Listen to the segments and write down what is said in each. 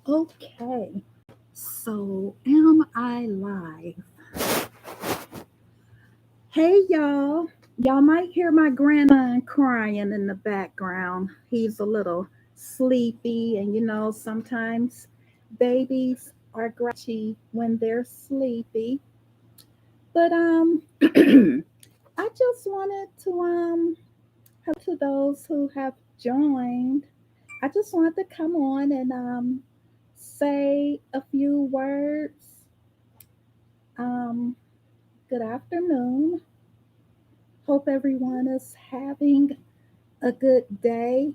Okay, so am I live? Hey y'all, y'all might hear my grandson crying in the background. He's a little sleepy, and sometimes babies are grouchy when they're sleepy. But I just wanted to hello to those who have joined. I just wanted to come on and say a few words. Um, Good afternoon. Hope everyone is having a good day.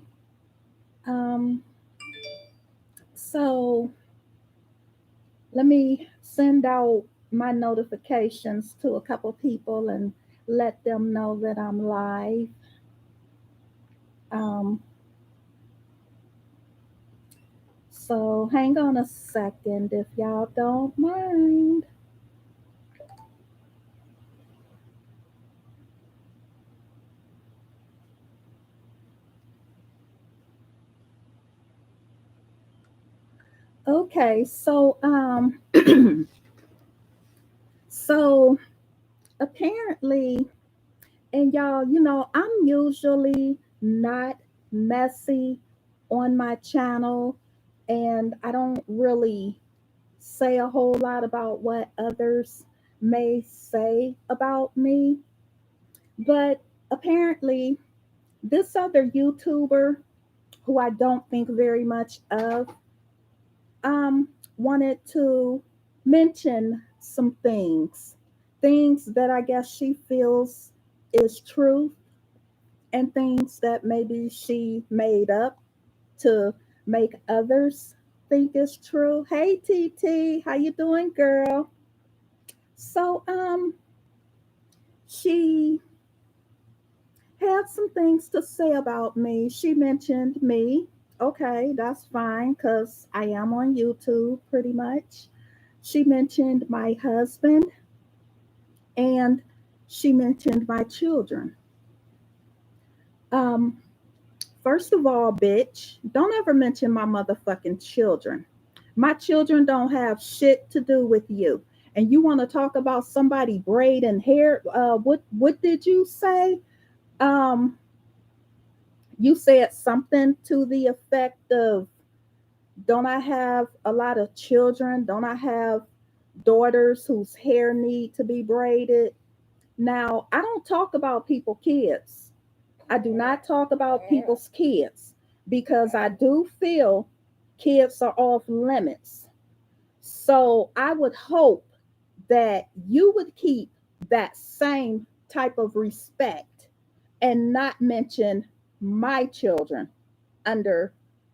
Um, so let me send out my notifications to a couple people and let them know that I'm live. Um, so hang on a second if y'all don't mind. Okay, so apparently, and y'all, I'm usually not messy on my channel, and I don't really say a whole lot about what others may say about me. But apparently, this other YouTuber who I don't think very much of um, wanted to mention some things that I guess she feels is truth and things that maybe she made up to make others think is true. Hey TT, how you doing, girl? So she had some things to say about me. She mentioned me. Okay, that's fine cuz I am on YouTube pretty much. She mentioned my husband and she mentioned my children. Um First of all, bitch, don't ever mention my motherfucking children. My children don't have shit to do with you. And you want to talk about somebody braiding hair? What did you say? Um, you said something to the effect of, "Don't I have a lot of children? Don't I have daughters whose hair need to be braided?" Now, I don't talk about people kids. I do not talk about people's kids because I do feel kids are off limits. So I would hope that you would keep that same type of respect and not mention my children under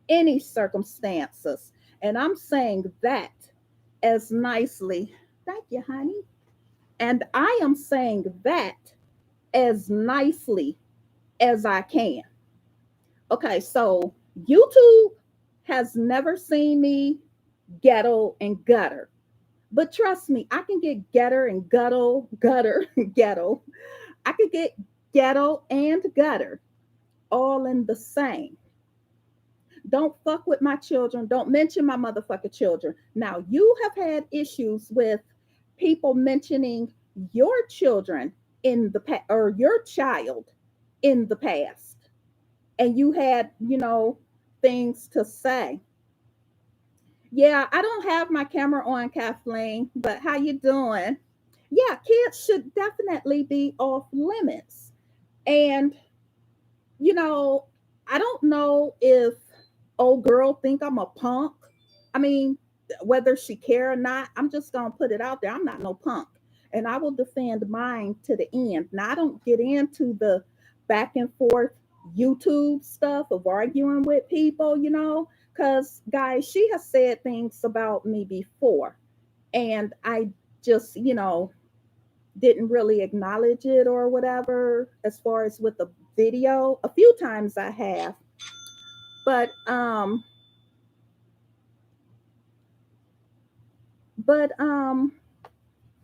any circumstances. And I'm saying that as nicely. Thank you, honey. And I am saying that as nicely as I can. Okay, so YouTube has never seen me ghetto and gutter. But trust me, I can get gutter and gutter, ghetto. I could get ghetto and gutter all in the same. Don't fuck with my children. Don't mention my motherfucking children. Now, you have had issues with people mentioning your children in the past or your child in the past. And you had, things to say. Yeah, I don't have my camera on, Kathleen, but how you doing? Yeah, kids should definitely be off limits. And, you know, I don't know if old girl think I'm a punk. I mean, whether she care or not, I'm just going to put it out there. I'm not no punk. And I will defend mine to the end. Now, I don't get into the back and forth YouTube stuff of arguing with people, because, guys, she has said things about me before. And I just, didn't really acknowledge it or whatever as far as with the video. A few times I have. But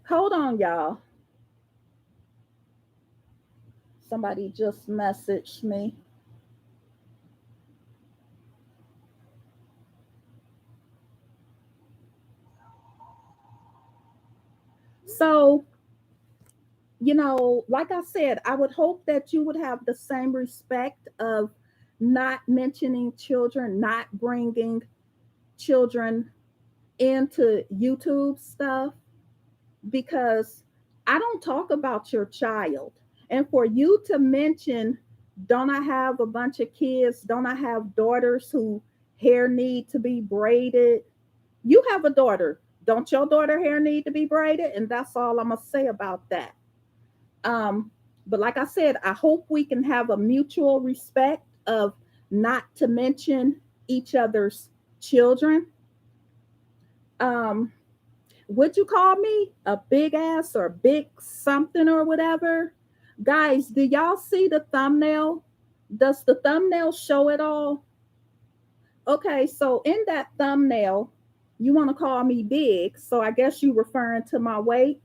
hold on, y'all. Somebody just messaged me. So, like I said, I would hope that you would have the same respect of not mentioning children, not bringing children into YouTube stuff, because I don't talk about your child. And for you to mention, don't I have a bunch of kids? Don't I have daughters who hair need to be braided? You have a daughter. Don't your daughter hair need to be braided? And that's all I'm gonna say about that. Um, but like I said, I hope we can have a mutual respect of not to mention each other's children. Um, would you call me a big ass or big something or whatever? Guys, do y'all see the thumbnail? Does the thumbnail show it all? Okay, so in that thumbnail, you want to call me big. So I guess you referring to my weight.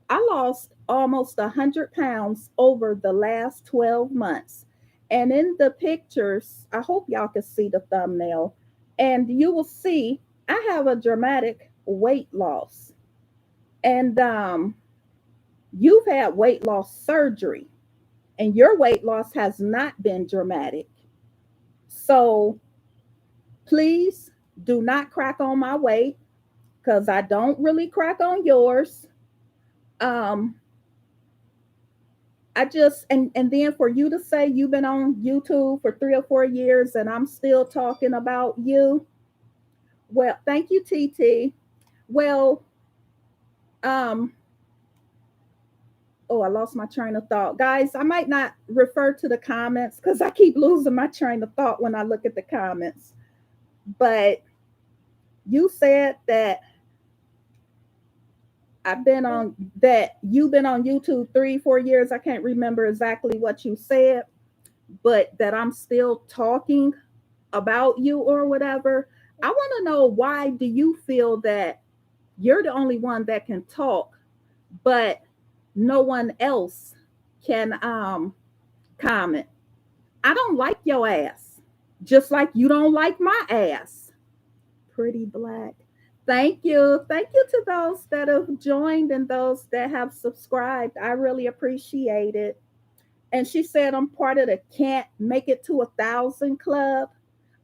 I lost almost 100 pounds over the last 12 months. And in the pictures, I hope y'all can see the thumbnail. And you will see I have a dramatic weight loss. And you've had weight loss surgery, and your weight loss has not been dramatic. So please do not crack on my weight, because I don't really crack on yours. Um, I just and then for you to say you've been on YouTube for 3 or 4 years and I'm still talking about you. Well, thank you, TT. Well, um, oh, I lost my train of thought. Guys, I might not refer to the comments because I keep losing my train of thought when I look at the comments. But you said that you've been on YouTube 3, 4 years. I can't remember exactly what you said, but that I'm still talking about you or whatever. I want to know, why do you feel that you're the only one that can talk, but no one else can comment? I don't like your ass, just like you don't like my ass. Pretty black. Thank you. Thank you to those that have joined and those that have subscribed. I really appreciate it. And she said, I'm part of the can't make it to 1,000 club.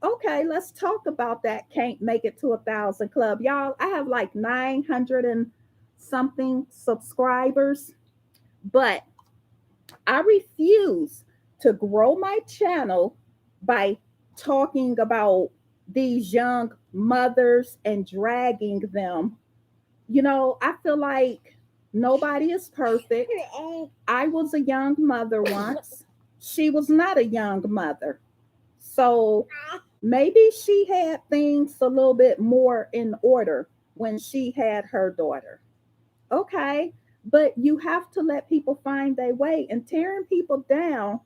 Okay, let's talk about that can't make it to 1,000 club. Y'all, I have like 900 and something subscribers, but I refuse to grow my channel by talking about these young mothers and dragging them. I feel like nobody is perfect. I was a young mother once. She was not a young mother. So maybe she had things a little bit more in order when she had her daughter. Okay. But you have to let people find their way, and tearing people down.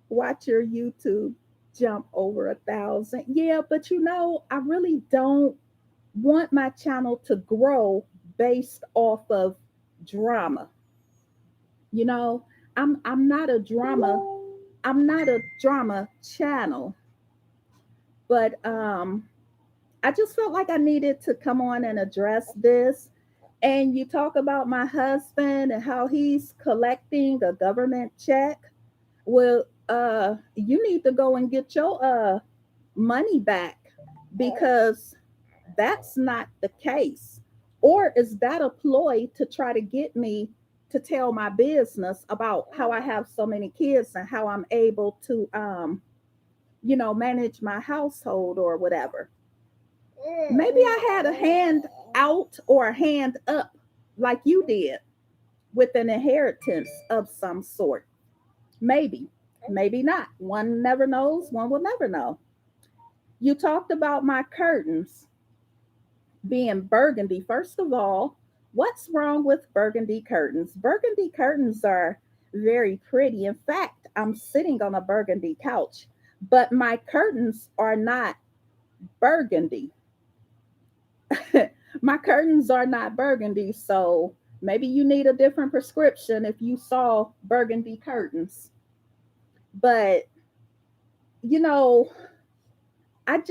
Watch your YouTube jump over 1,000. Yeah, but I really don't want my channel to grow based off of drama. You know, I'm not a drama. I'm not a drama channel, but I just felt like I needed to come on and address this. And you talk about my husband and how he's collecting a government check. Well, you need to go and get your money back, because that's not the case. Or is that a ploy to try to get me to tell my business about how I have so many kids and how I'm able to manage my household or whatever? Maybe I had a hand out or a hand up like you did, with an inheritance of some sort. Maybe, maybe not. One never knows, one will never know. You talked about my curtains being burgundy. First of all, what's wrong with burgundy curtains? Burgundy curtains are very pretty. In fact, I'm sitting on a burgundy couch, but my curtains are not burgundy. My curtains are not burgundy, so maybe you need a different prescription if you saw burgundy curtains. But you know, I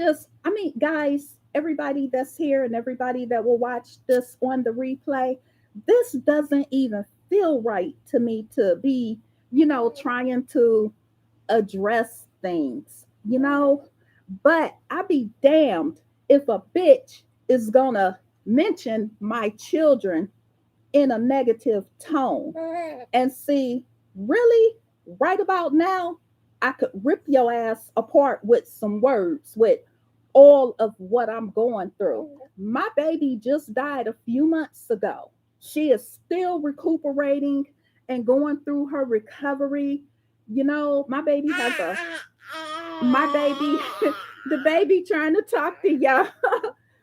mean, guys, everybody that's here and everybody that will watch this on the replay, this doesn't even feel right to me to be, trying to address things, but I be damned if a bitch is gonna mention my children in a negative tone. And see, really, right about now, I could rip your ass apart with some words, with all of what I'm going through. My baby just died a few months ago. She is still recuperating and going through her recovery. My baby has a my baby the baby trying to talk to y'all.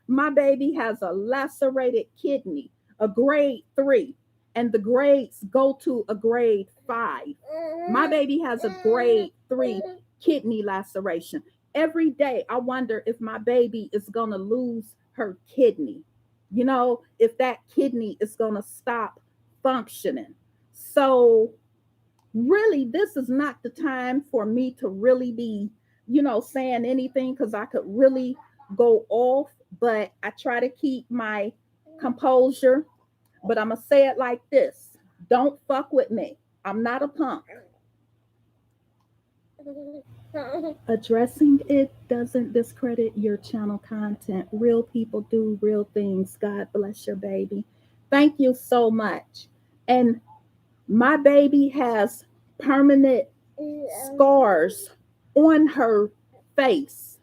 My baby has a lacerated kidney, a grade 3, and the grades go to a grade 5. My baby has a grade 3 kidney laceration. Every day I wonder if my baby is going to lose her kidney, if that kidney is going to stop functioning. So really, this is not the time for me to really be, saying anything, because I could really go off, but I try to keep my composure. But I'm going to say it like this: don't fuck with me. I'm not a punk. Addressing it doesn't discredit your channel content. Real people do real things. God bless your baby. Thank you so much. And my baby has permanent scars on her face.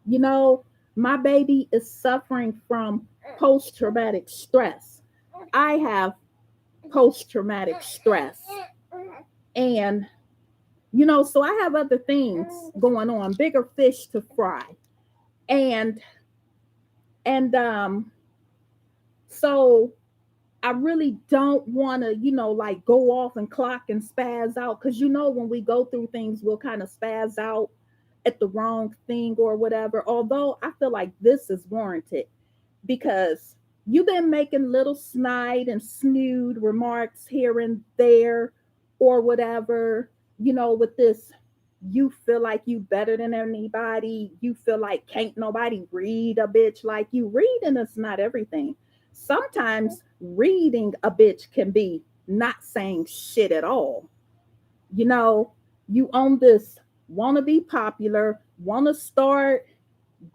You know, my baby is suffering from post traumatic stress. I have post traumatic stress. And, so I have other things going on, bigger fish to fry. And, and so I really don't want to, like go off and clock and spaz out. Because, when we go through things, we'll kind of spaz out at the wrong thing or whatever. Although I feel like this is warranted because you've been making little snide and snood remarks here and there or whatever, with this. You feel like you better than anybody. You feel like can't nobody read a bitch like you. Reading is not everything. Sometimes reading a bitch can be not saying shit at all. You know, you own this, want to be popular, want to start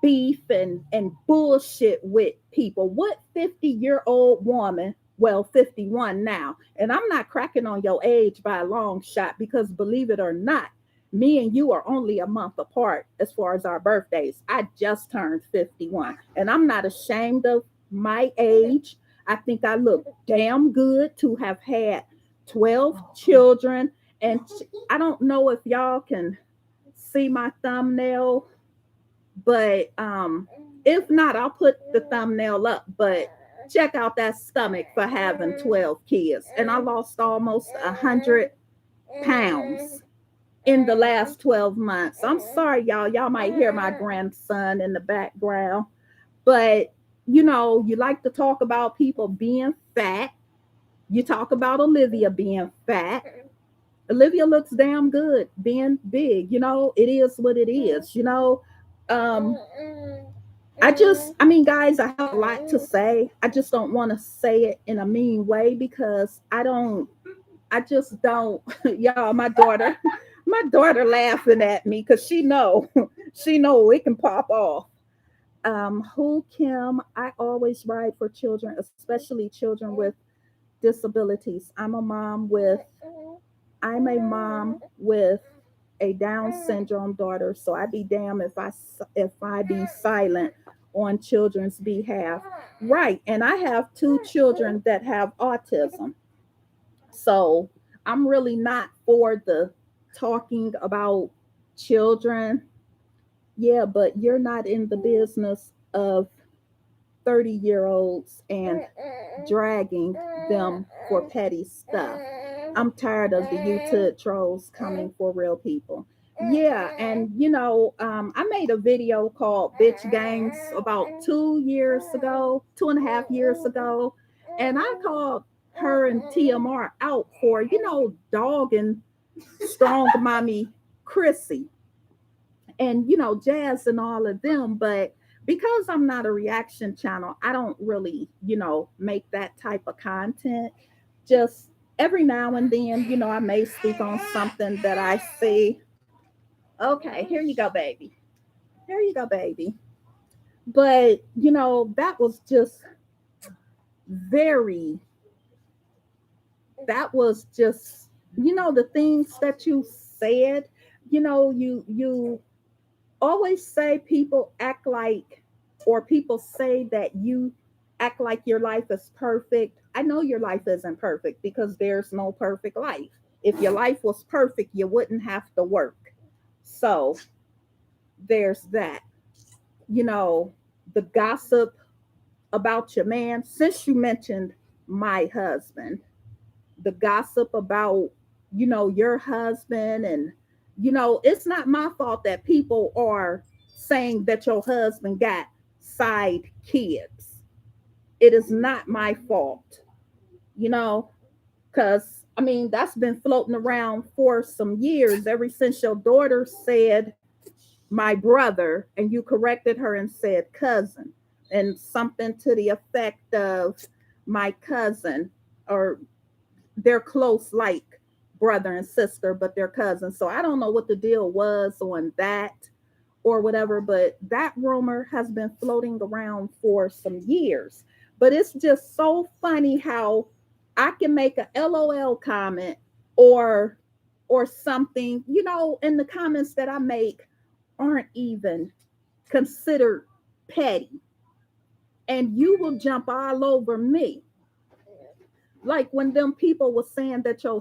beef and bullshit with people. What 50-year-old woman, well, 51 now, and I'm not cracking on your age by a long shot, because believe it or not, me and you are only a month apart as far as our birthdays. I just turned 51, and I'm not ashamed of my age. I think I look damn good to have had 12 children. And I don't know if y'all can see my thumbnail, but if not, I'll put the thumbnail up. But check out that stomach for having 12 kids. And I lost almost 100 pounds in the last 12 months. I'm sorry, y'all. Y'all might hear my grandson in the background. But, you like to talk about people being fat. You talk about Olivia being fat. Olivia looks damn good being big. It is what it is. Um, I mean, guys, I have a lot to say. I just don't want to say it in a mean way because I just don't, y'all, my daughter laughing at me because she know it can pop off. Who Kim, I always ride for children, especially children with disabilities. I'm a mom with a Down syndrome daughter, so I be damned if I be silent on children's behalf. Right, and I have two children that have autism. So I'm really not for the talking about children. Yeah, but you're not in the business of 30-year-olds and dragging them for petty stuff. I'm tired of the YouTube trolls coming for real people. Yeah, and I made a video called B Tch Games about 2 years ago, 2.5 years ago, and I called her and TMR out for, dogging strong mommy Chrissy and Jazz and all of them, but because I'm not a reaction channel, I don't really, make that type of content. Just every now and then, I may speak on something that I see. Okay, here you go, baby. Here you go, baby. But, that was just very, that was just, the things that you said, you always say people act like, or people say that you act like your life is perfect. I know your life isn't perfect because there's no perfect life. If your life was perfect, you wouldn't have to work. So there's that. You know, the gossip about your man, since you mentioned my husband, the gossip about, your husband, and, it's not my fault that people are saying that your husband got side kids. It is not my fault, you know, because I mean, that's been floating around for some years, ever since your daughter said my brother, and you corrected her and said cousin, and something to the effect of my cousin, or they're close like brother and sister, but they're cousins. So I don't know what the deal was on that or whatever, but that rumor has been floating around for some years. But it's just so funny how I can make a LOL comment, or something, in the comments that I make aren't even considered petty, and you will jump all over me. Like when them people were saying that you're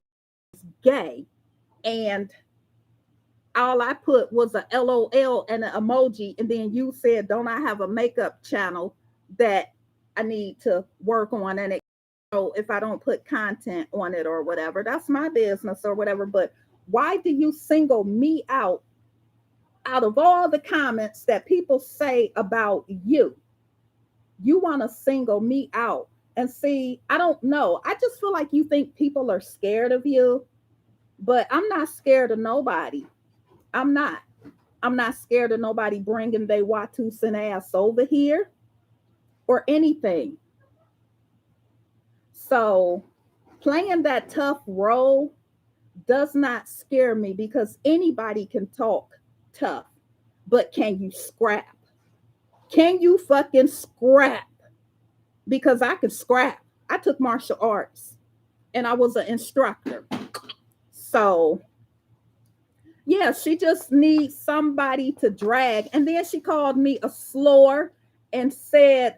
gay, and all I put was a LOL and an emoji, and then you said, "Don't I have a makeup channel that I need to work on?" And it, if I don't put content on it or whatever, that's my business or whatever. But why do you single me out of all the comments that people say about you? You want to single me out. And see, I don't know. I just feel like you think people are scared of you, but I'm not scared of nobody. I'm not. I'm not scared of nobody bringing their Watusin ass over here or anything. So playing that tough role does not scare me, because anybody can talk tough, but can you scrap? Can you fucking scrap? Because I can scrap. I took martial arts and I was an instructor. So yeah, she just needs somebody to drag. And then she called me a slore and said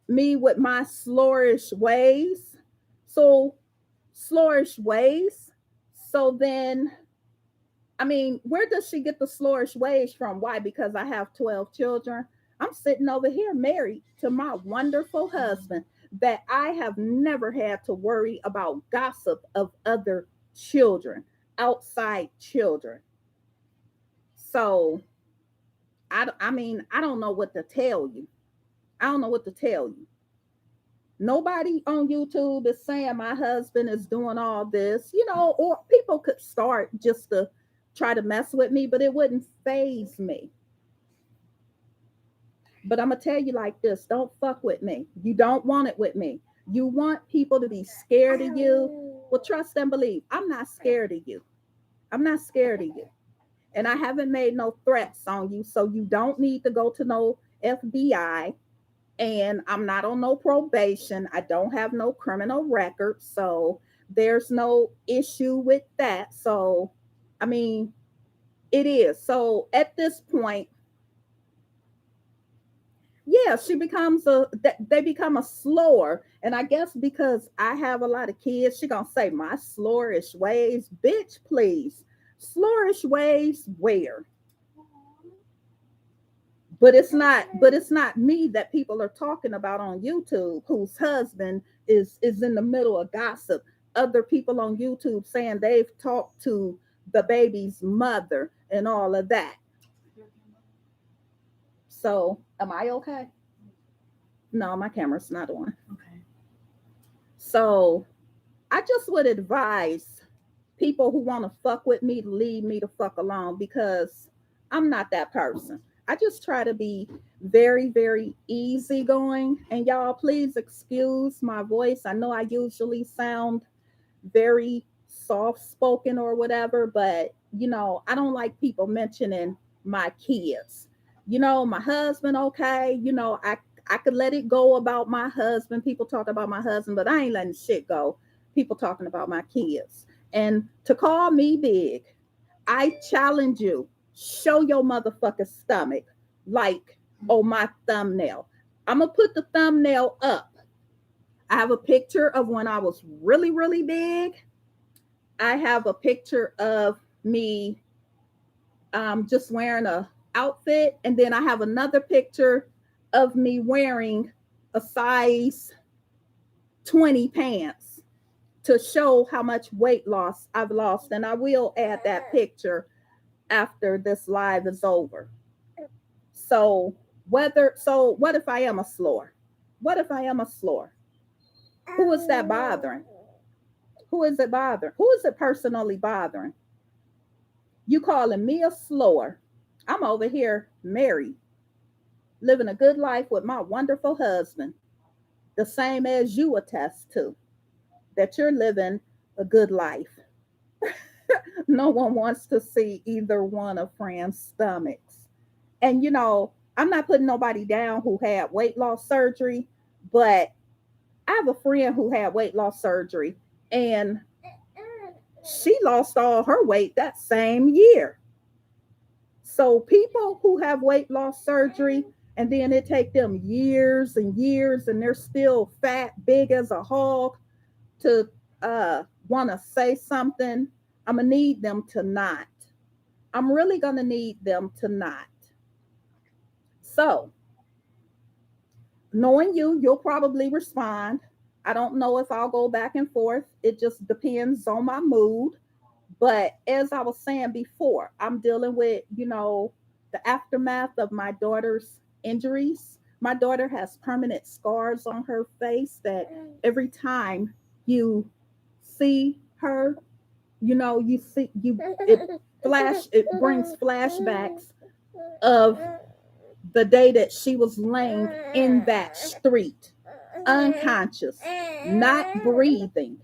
me with my slorish ways. So slorish ways. So then, I mean, where does she get the slorish ways from? Why? Because I have 12 children. I'm sitting over here married to my wonderful husband, that I have never had to worry about gossip of other children, outside children. So I mean, I don't know what to tell you. I don't know what to tell you. Nobody on YouTube is saying my husband is doing all this, or people could start just to try to mess with me, but it wouldn't phase me. But I'm gonna tell you like this: don't fuck with me. You don't want it with me. You want people to be scared of you. Well, trust and believe. I'm not scared of you. I'm not scared of you. And I haven't made no threats on you, so you don't need to go to no FBI. And I'm not on no probation. I don't have no criminal record, so there's no issue with that. So, I mean, it is. So at this point, yeah, she becomes they become a slower. And I guess because I have a lot of kids, she gonna say my slorish ways. Bitch, please. Slorish ways where? But it's not me that people are talking about on YouTube, whose husband is in the middle of gossip. Other people on YouTube saying they've talked to the baby's mother and all of that. So am I okay? No, my camera's not on. Okay. So I just would advise people who want to fuck with me to leave me the fuck alone, because I'm not that person. I just try to be very, very easygoing. And y'all, please excuse my voice. I know I usually sound very soft spoken or whatever, but I don't like people mentioning my kids. My husband, okay, I could let it go about my husband. People talk about my husband, but I ain't letting shit go. People talking about my kids. And to call me big, I challenge you, show your motherfucking stomach like on my thumbnail. I'm gonna put the thumbnail up. I have a picture of when I was really, really big. I have a picture of me just wearing a outfit, and then I have another picture of me wearing a size 20 pants to show how much weight loss I've lost. And I will add that picture after this live is over. So what if I am a slore? What if I am a slore? Who is that bothering? Who is it bothering? Who is it personally bothering? You calling me a slore? I'm over here married, living a good life with my wonderful husband, the same as you attest to, that you're living a good life. No one wants to see either one of Fran's stomachs. And I'm not putting nobody down who had weight loss surgery, but I have a friend who had weight loss surgery, and she lost all her weight that same year. So people who have weight loss surgery and then it take them years and years and they're still fat, big as a hog to want to say something, I'm gonna need them to not. I'm really gonna need them to not. So knowing you, you'll probably respond. I don't know if I'll go back and forth. It just depends on my mood. But as I was saying before, I'm dealing with, the aftermath of my daughter's injuries. My daughter has permanent scars on her face that every time you see her, you see it brings flashbacks of the day that she was laying in that street, unconscious, not breathing.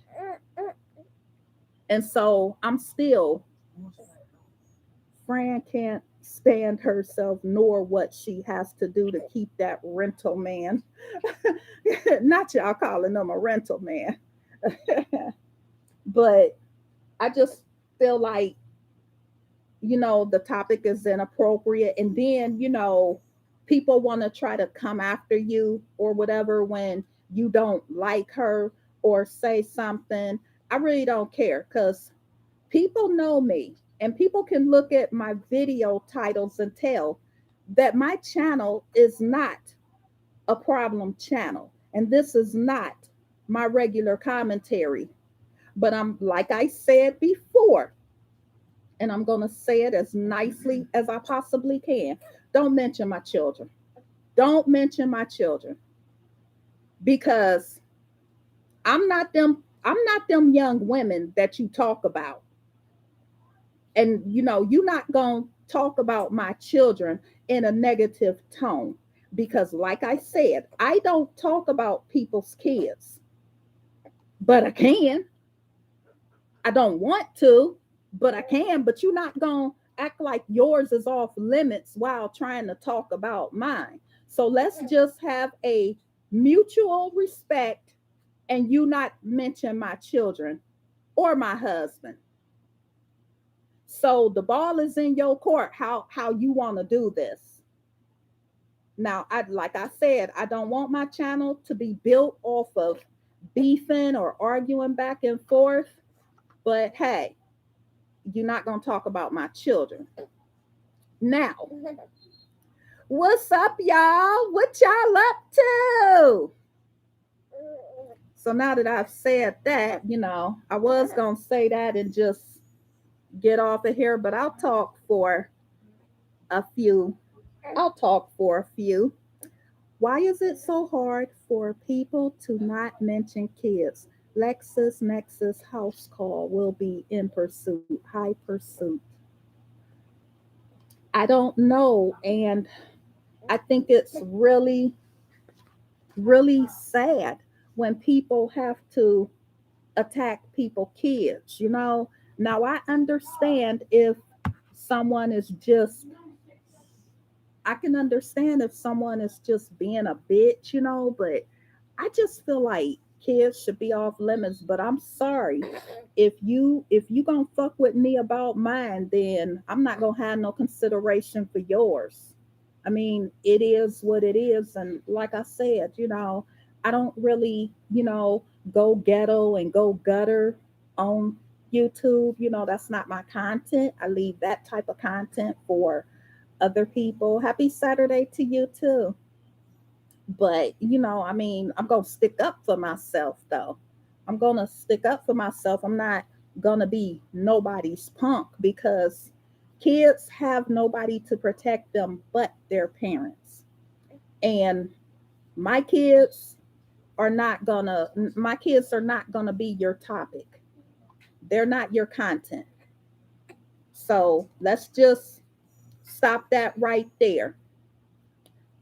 And so I'm still, Fran can't stand herself nor what she has to do to keep that rental man. Not y'all calling him a rental man. But I just feel like, the topic is inappropriate. And then, people want to try to come after you or whatever when you don't like her or say something. I really don't care because people know me and people can look at my video titles and tell that my channel is not a problem channel. And this is not my regular commentary. But I'm, like I said before, and I'm going to say it as nicely as I possibly can. Don't mention my children. Don't mention my children because I'm not them young women that you talk about. And you're not going to talk about my children in a negative tone because like I said, I don't talk about people's kids, but I can. I don't want to, but I can. But you're not going to act like yours is off limits while trying to talk about mine. So let's just have a mutual respect and you not mention my children or my husband. So the ball is in your court how you want to do this. Now, like I said, I don't want my channel to be built off of beefing or arguing back and forth. But hey, you're not going to talk about my children. Now, what's up, y'all? What y'all up to? So now that I've said that, I was going to say that and just get off of here, but a few. I'll talk for a few. Why is it so hard for people to not mention kids? Lexus Nexus house call will be in pursuit, high pursuit. I don't know. And I think it's really, really sad when people have to attack people kids, you know. Now I understand if someone is just I can understand if someone is just being a bitch, you know, but I just feel like kids should be off limits. But I'm sorry. If you gonna fuck with me about mine, then I'm not gonna have no consideration for yours. I mean, it is what it is. And like I said, you know, I don't really, go ghetto and go gutter on YouTube. You know, that's not my content. I leave that type of content for other people. Happy Saturday to you too. But, I mean, I'm going to stick up for myself though. I'm going to stick up for myself. I'm not going to be nobody's punk because kids have nobody to protect them but their parents. And my kids my kids are not going to be your topic. They're not your content. So, let's just stop that right there.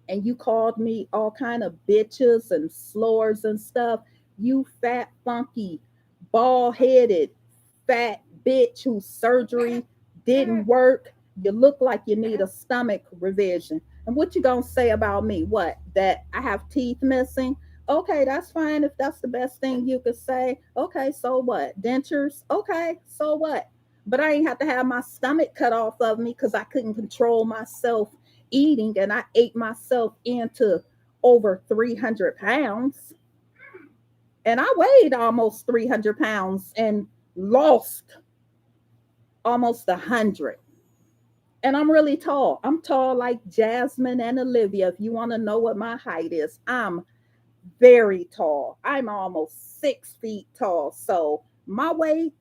And you called me all kind of bitches and slurs and stuff. You fat, funky, bald headed, fat bitch whose surgery didn't work. You look like you need a stomach revision. And what you gonna say about me? What? That I have teeth missing? Okay, that's fine if that's the best thing you could say. Okay, so what? Dentures? Okay, so what? But I ain't have to have my stomach cut off of me because I couldn't control myself eating and I ate myself into over 300 pounds. And I weighed almost 300 pounds and lost almost 100. And I'm really tall. I'm tall like Jasmine and Olivia. If you want to know what my height is, I'm very tall. I'm almost 6 feet tall. So my weight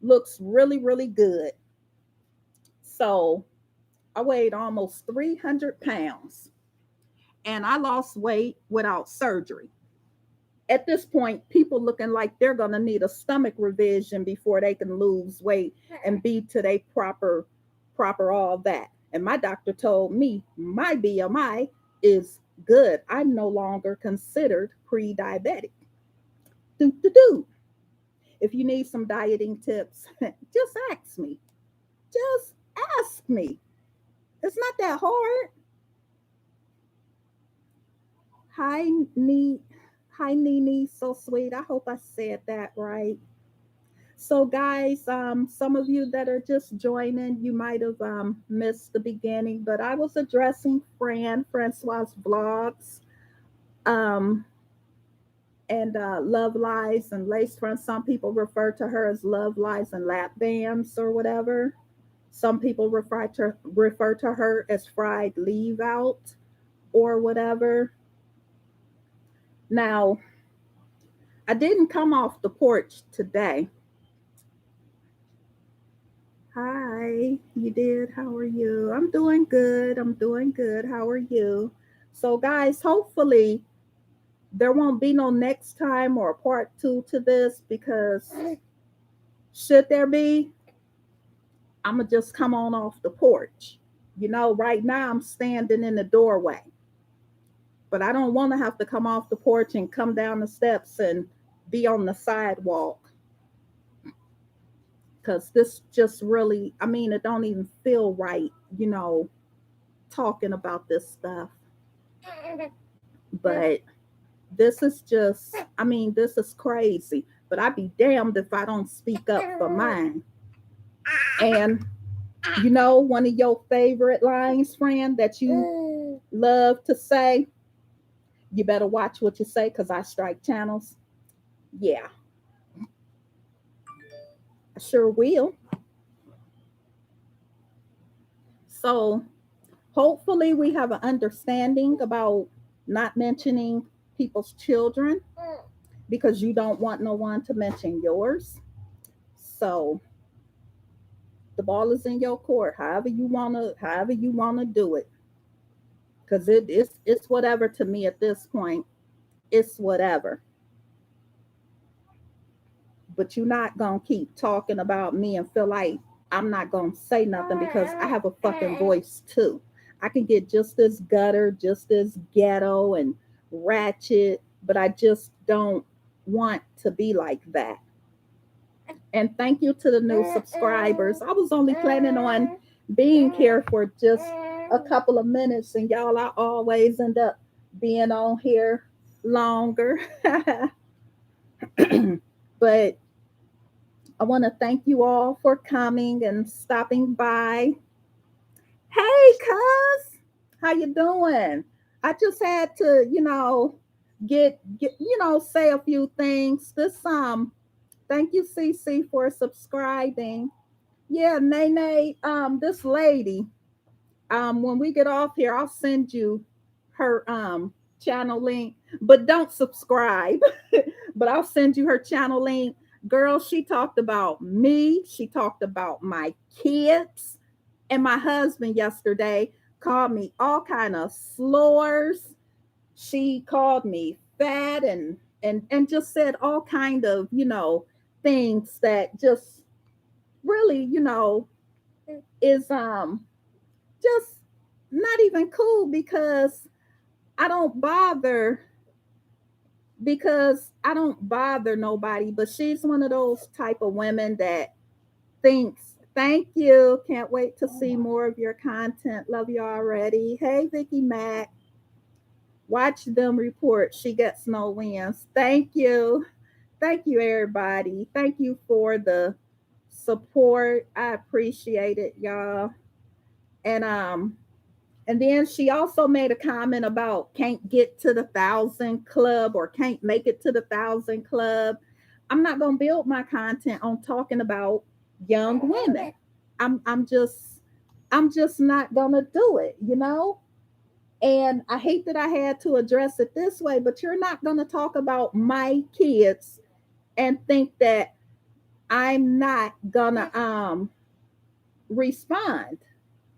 looks really, really good. So I weighed almost 300 pounds and I lost weight without surgery. At this point, people looking like they're going to need a stomach revision before they can lose weight and be to their proper all that. And my doctor told me my BMI is good. I'm no longer considered pre-diabetic. Do do do. If you need some dieting tips, just ask me. Just ask me. It's not that hard. Hi, Nee. Hi, Nene. So sweet. I hope I said that right. So, guys, some of you that are just joining, you might have missed the beginning, but I was addressing Francois vlogs, um, and Love Lies and Lace Front. Some people refer to her as Love Lies and Lap Dams or whatever. Some people refer to her as Fried Leave Out or whatever. Now, I didn't come off the porch today. Hi, you did. How are you? I'm doing good. I'm doing good. How are you? So, guys, hopefully there won't be no next time or part two to this because should there be, I'm going to just come on off the porch. You know, right now I'm standing in the doorway, but I don't want to have to come off the porch and come down the steps and be on the sidewalk because this just really, I mean, it don't even feel right, talking about this stuff. But this is just, I mean, this is crazy. But I'd be damned if I don't speak up for mine. And one of your favorite lines, friend, that you love to say, you better watch what you say because I strike channels. Yeah, I sure will. So hopefully we have an understanding about not mentioning people's children because you don't want no one to mention yours. So the ball is in your court. However you wanna do it. Cause it's whatever to me at this point. It's whatever. But you're not gonna keep talking about me and feel like I'm not going to say nothing because I have a fucking voice too. I can get just as gutter, just as ghetto and ratchet, but I just don't want to be like that. And thank you to the new subscribers. I was only planning on being here for just a couple of minutes, and y'all, I always end up being on here longer. But I want to thank you all for coming and stopping by. Hey, cuz, how you doing? I just had to, get say a few things. Thank you, CC, for subscribing. Yeah, Nene, this lady, when we get off here, I'll send you her channel link, but don't subscribe. But I'll send you her channel link. Girl, she talked about me, she talked about my kids, and my husband yesterday called me all kind of slurs. She called me fat and just said all kind of, things that just really, is just not even cool I don't bother because I don't bother nobody, but she's one of those type of women that thinks, thank you, can't wait to see more of your content. Love you already. Hey, Vicky Mac, watch them report. She gets no wins. Thank you. Thank you, everybody. Thank you for the support. I appreciate it, y'all. And and then she also made a comment about can't get to the 1,000 club or can't make it to the 1,000 club. I'm not gonna build my content on talking about young women. I'm just not gonna do it. And I hate that I had to address it this way, but you're not gonna talk about my kids and think that I'm not gonna respond.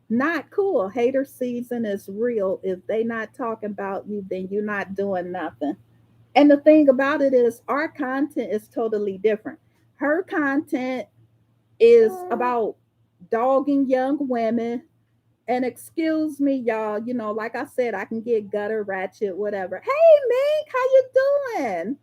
Not cool. Hater season is real. If they not talking about you, then you're not doing nothing. And the thing about it is our content is totally different. Her content is about dogging young women. And excuse me, y'all, like I said, I can get gutter, ratchet, whatever. Hey, Mink, how you doing?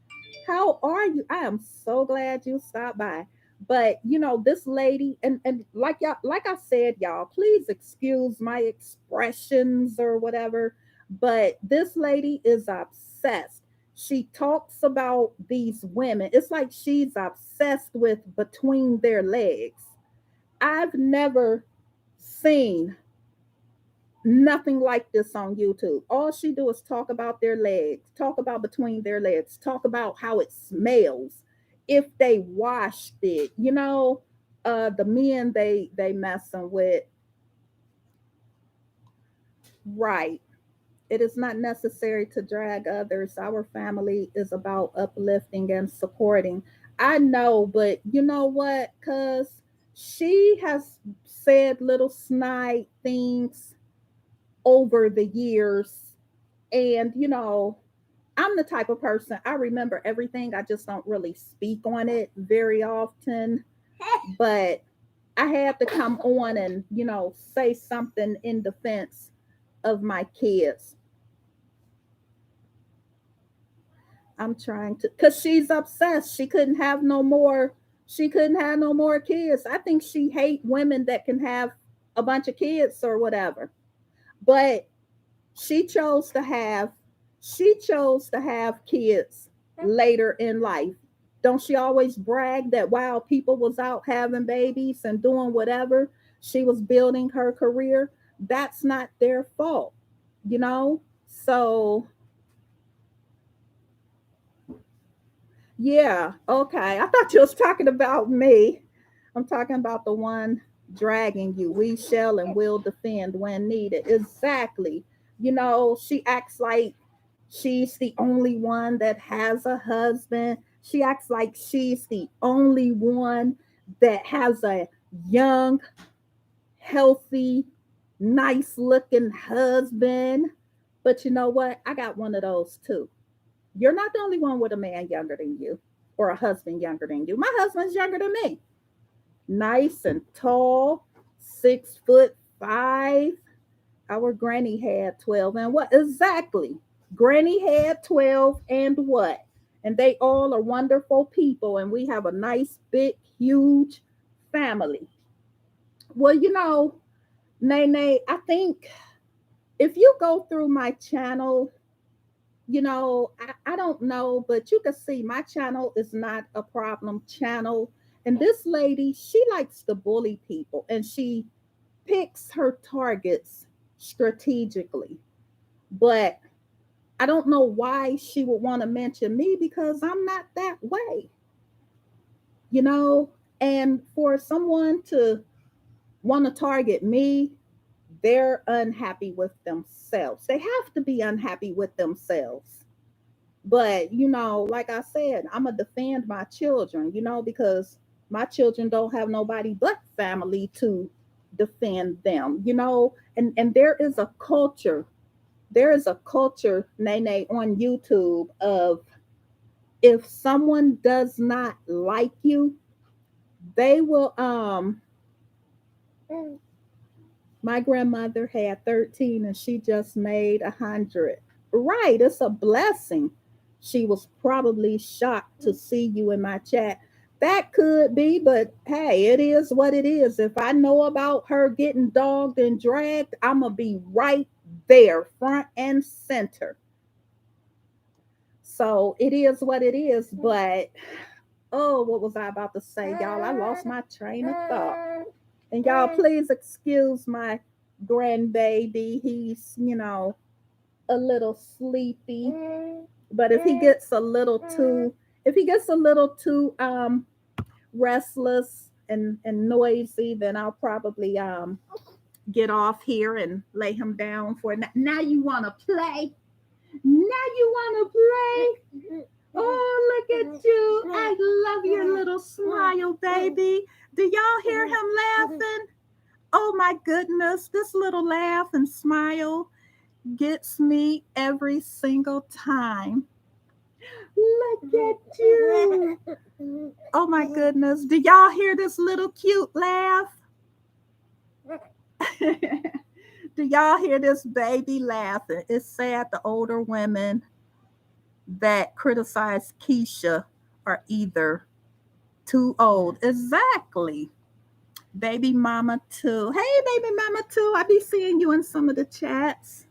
How are you? I am so glad you stopped by. But this lady, and like y'all, like I said, y'all, please excuse my expressions or whatever. But this lady is obsessed. She talks about these women. It's like she's obsessed with between their legs. I've never seen nothing like this on YouTube. All she do is talk about their legs, talk about between their legs, talk about how it smells if they washed it. The men they messing with, right? It is not necessary to drag others. Our family is about uplifting and supporting. I know, but you know what? Cause she has said little snide things over the years. And, I'm the type of person, I remember everything. I just don't really speak on it very often. But I have to come on and, say something in defense of my kids. I'm trying to, because she's obsessed. She couldn't have no more. She couldn't have no more kids. I think she hate women that can have a bunch of kids or whatever. But she chose to have she chose to have kids later in life. Don't she always brag that while people was out having babies and doing whatever, she was building her career? That's not their fault, you know? So, yeah, okay. I thought you was talking about me. I'm talking about the one dragging you. We shall and will defend when needed. Exactly. She acts like she's the only one that has a husband. She acts like she's the only one that has a young, healthy, nice looking husband. But you know what? I got one of those too. You're not the only one with a man younger than you or a husband younger than you. My husband's younger than me. nice and tall, 6'5". Our granny had 12 and what exactly? Granny had 12 and what? And they all are wonderful people, and we have a nice, big, huge family. Well, Nene, I think if you go through my channel, I don't know, but you can see my channel is not a problem channel. And this lady, she likes to bully people and she picks her targets strategically. But I don't know why she would want to mention me because I'm not that way, you know? And for someone to want to target me, they're unhappy with themselves. They have to be unhappy with themselves. But, like I said, I'm going to defend my children, because my children don't have nobody but family to defend them, and there is a culture, Nene, on YouTube of if someone does not like you, they will my grandmother had 13 and she just made 100. Right, it's a blessing. She was probably shocked to see you in my chat. That could be, but hey, it is what it is. If I know about her getting dogged and dragged, I'm going to be right there, front and center. So it is what it is. But, oh, what was I about to say, y'all? I lost my train of thought. And y'all, please excuse my grandbaby. He's, a little sleepy. But if he gets a little too restless and noisy, then I'll probably get off here and lay him down for now. You want to play? Now you want to play? Oh, look at you. I love your little smile, baby. Do y'all hear him laughing? Oh my goodness, this little laugh and smile gets me every single time. Look at you. Oh my goodness. Do y'all hear this little cute laugh? Do y'all hear this baby laughing? It's sad the older women that criticize Keisha are either too old. Exactly. Baby mama too. Hey, baby mama too. I be seeing you in some of the chats.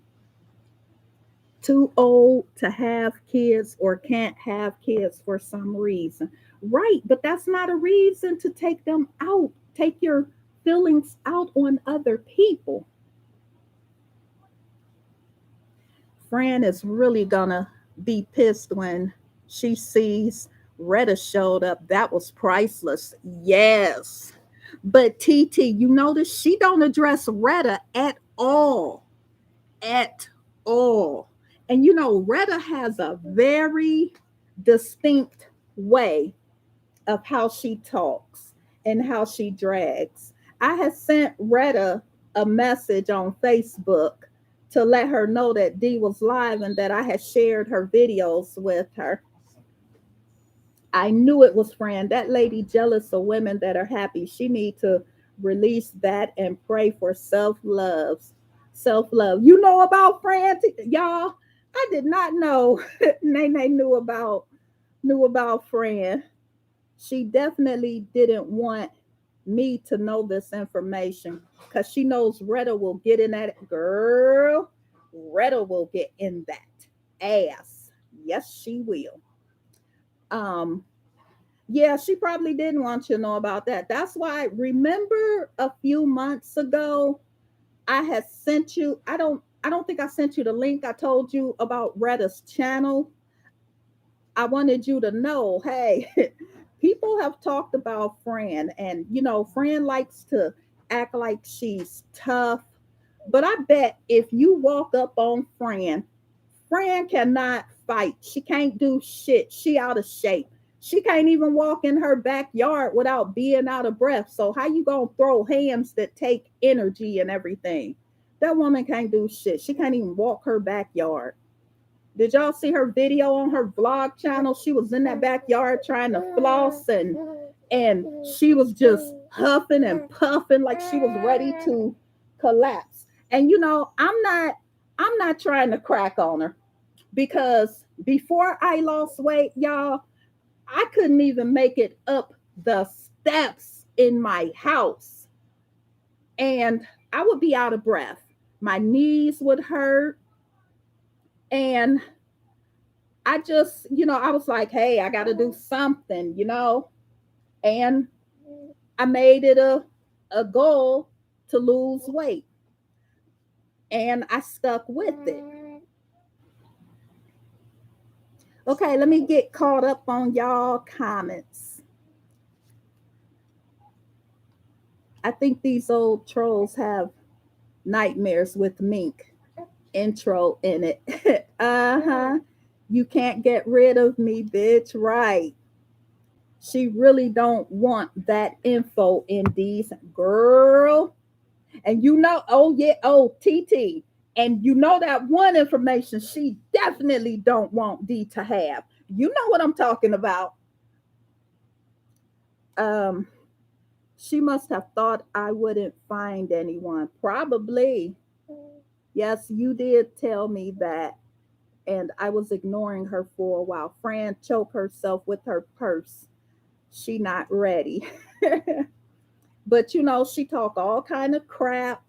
Too old to have kids or can't have kids for some reason. Right, but that's not a reason to take them out. Take your feelings out on other people. Fran is really gonna be pissed when she sees Retta showed up. That was priceless. Yes. But TT, you notice she don't address Retta at all. At all. And Retta has a very distinct way of how she talks and how she drags. I had sent Retta a message on Facebook to let her know that Dee was live and that I had shared her videos with her. I knew it was Fran. That lady jealous of women that are happy. She need to release that and pray for self-love. Self-love. You know about Fran, y'all? I did not know Nene knew about Fran. She definitely didn't want me to know this information because she knows Retta will get in that girl. Retta will get in that ass. Yes, she will. Um, yeah, she probably didn't want you to know about that. That's why remember a few months ago I had sent you I don't think I sent you the link. I told you about Retta's channel. I wanted you to know, hey, people have talked about Fran, and Fran likes to act like she's tough. But I bet if you walk up on Fran cannot fight. She can't do shit. She out of shape. She can't even walk in her backyard without being out of breath. So how you gonna throw hands that take energy and everything? That woman can't do shit. She can't even walk her backyard. Did y'all see her video on her vlog channel? She was in that backyard trying to floss and and she was just huffing and puffing like she was ready to collapse. And I'm not trying to crack on her, because before I lost weight, y'all, I couldn't even make it up the steps in my house. And I would be out of breath. My knees would hurt. And I just, I was like, hey, I got to do something. And I made it a goal to lose weight. And I stuck with it. Okay, let me get caught up on y'all comments. I think these old trolls have nightmares with mink intro in it. Uh-huh. You can't get rid of me, bitch. Right. She really don't want that info in these, girl. And oh yeah, oh TT. And that one information she definitely don't want D to have. You know what I'm talking about. Um, she must have thought I wouldn't find anyone. Probably. Yes, you did tell me that. And I was ignoring her for a while. Fran choked herself with her purse. She not ready. But she talk all kind of crap,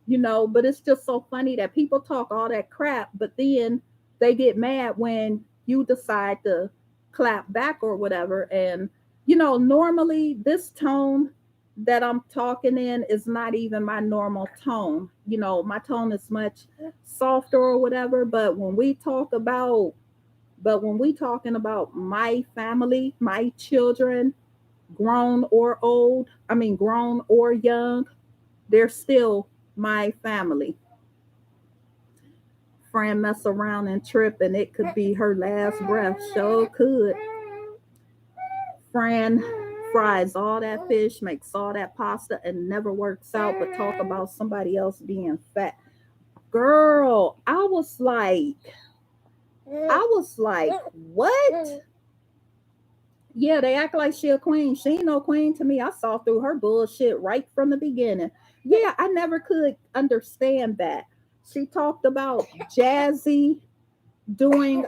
but it's just so funny that people talk all that crap, but then they get mad when you decide to clap back or whatever. And normally this tone that I'm talking in is not even my normal tone. My tone is much softer or whatever, but when we talking about my family, my children, grown or old, I mean grown or young, they're still my family. Fran mess around and trip and it could be her last breath. Sure could. Fran fries all that fish, makes all that pasta, and never works out, but talk about somebody else being fat. Girl, I was like, what? Yeah, they act like she a queen. She ain't no queen to me. I saw through her bullshit right from the beginning. Yeah, I never could understand that. She talked about Jazzy doing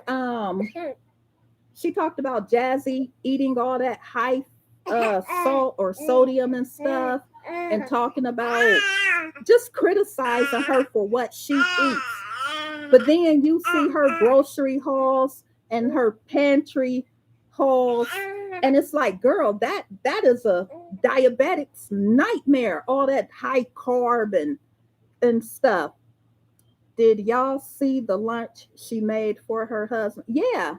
she talked about Jazzy eating all that high salt or sodium and stuff, and talking about just criticizing her for what she eats. But then you see her grocery hauls and her pantry hauls, and it's like, girl, that is a diabetic's nightmare. All that high carb and stuff. Did y'all see the lunch she made for her husband? Yeah,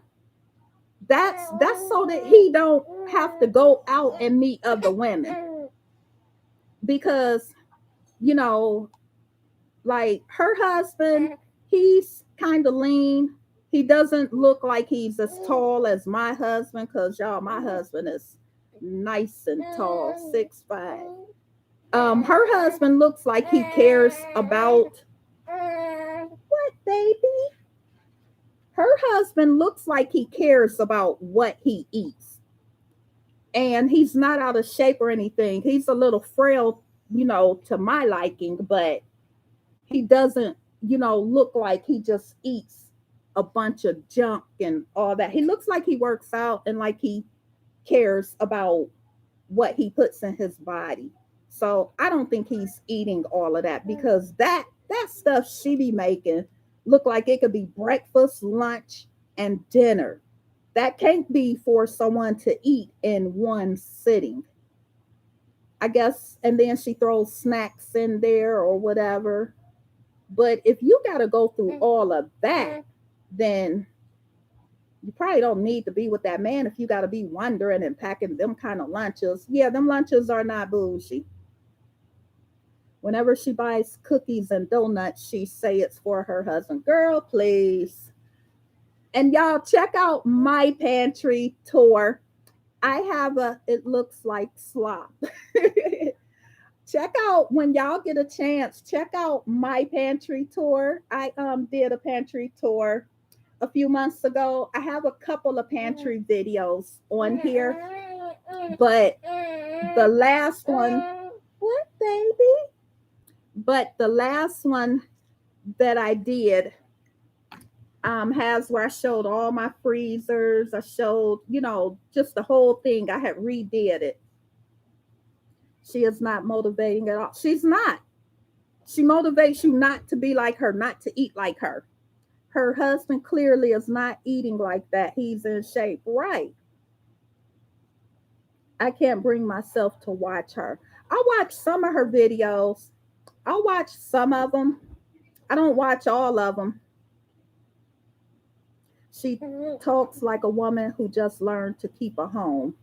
that's so that he don't have to go out and meet other women, because you know like her husband, he's kind of lean. He doesn't look like he's as tall as my husband, because y'all, my husband is nice and tall, 6'5". Her husband looks like he cares about what, baby? Her husband looks like he cares about what he eats. And he's not out of shape or anything. He's a little frail, to my liking, but he doesn't, look like he just eats a bunch of junk and all that. He looks like he works out and like he cares about what he puts in his body. So I don't think he's eating all of that, because that stuff she be making look like it could be breakfast, lunch, and dinner. That can't be for someone to eat in one sitting, I guess. And then she throws snacks in there or whatever. But if you got to go through all of that, then you probably don't need to be with that man if you got to be wondering and packing them kind of lunches. Yeah, them lunches are not bougie. Whenever she buys cookies and donuts, she say it's for her husband. Girl, please. And y'all check out my pantry tour. I have it looks like slop. Check out, when y'all get a chance, check out my pantry tour. I did a pantry tour a few months ago. I have a couple of pantry videos on here. But the last one, what baby? But the last one that I did has where I showed all my freezers. I showed, just the whole thing. I had redid it. She is not motivating at all. She's not. She motivates you not to be like her, not to eat like her. Her husband clearly is not eating like that. He's in shape. Right. I can't bring myself to watch her. I watch some of her videos. I'll watch some of them. I don't watch all of them. She talks like a woman who just learned to keep a home.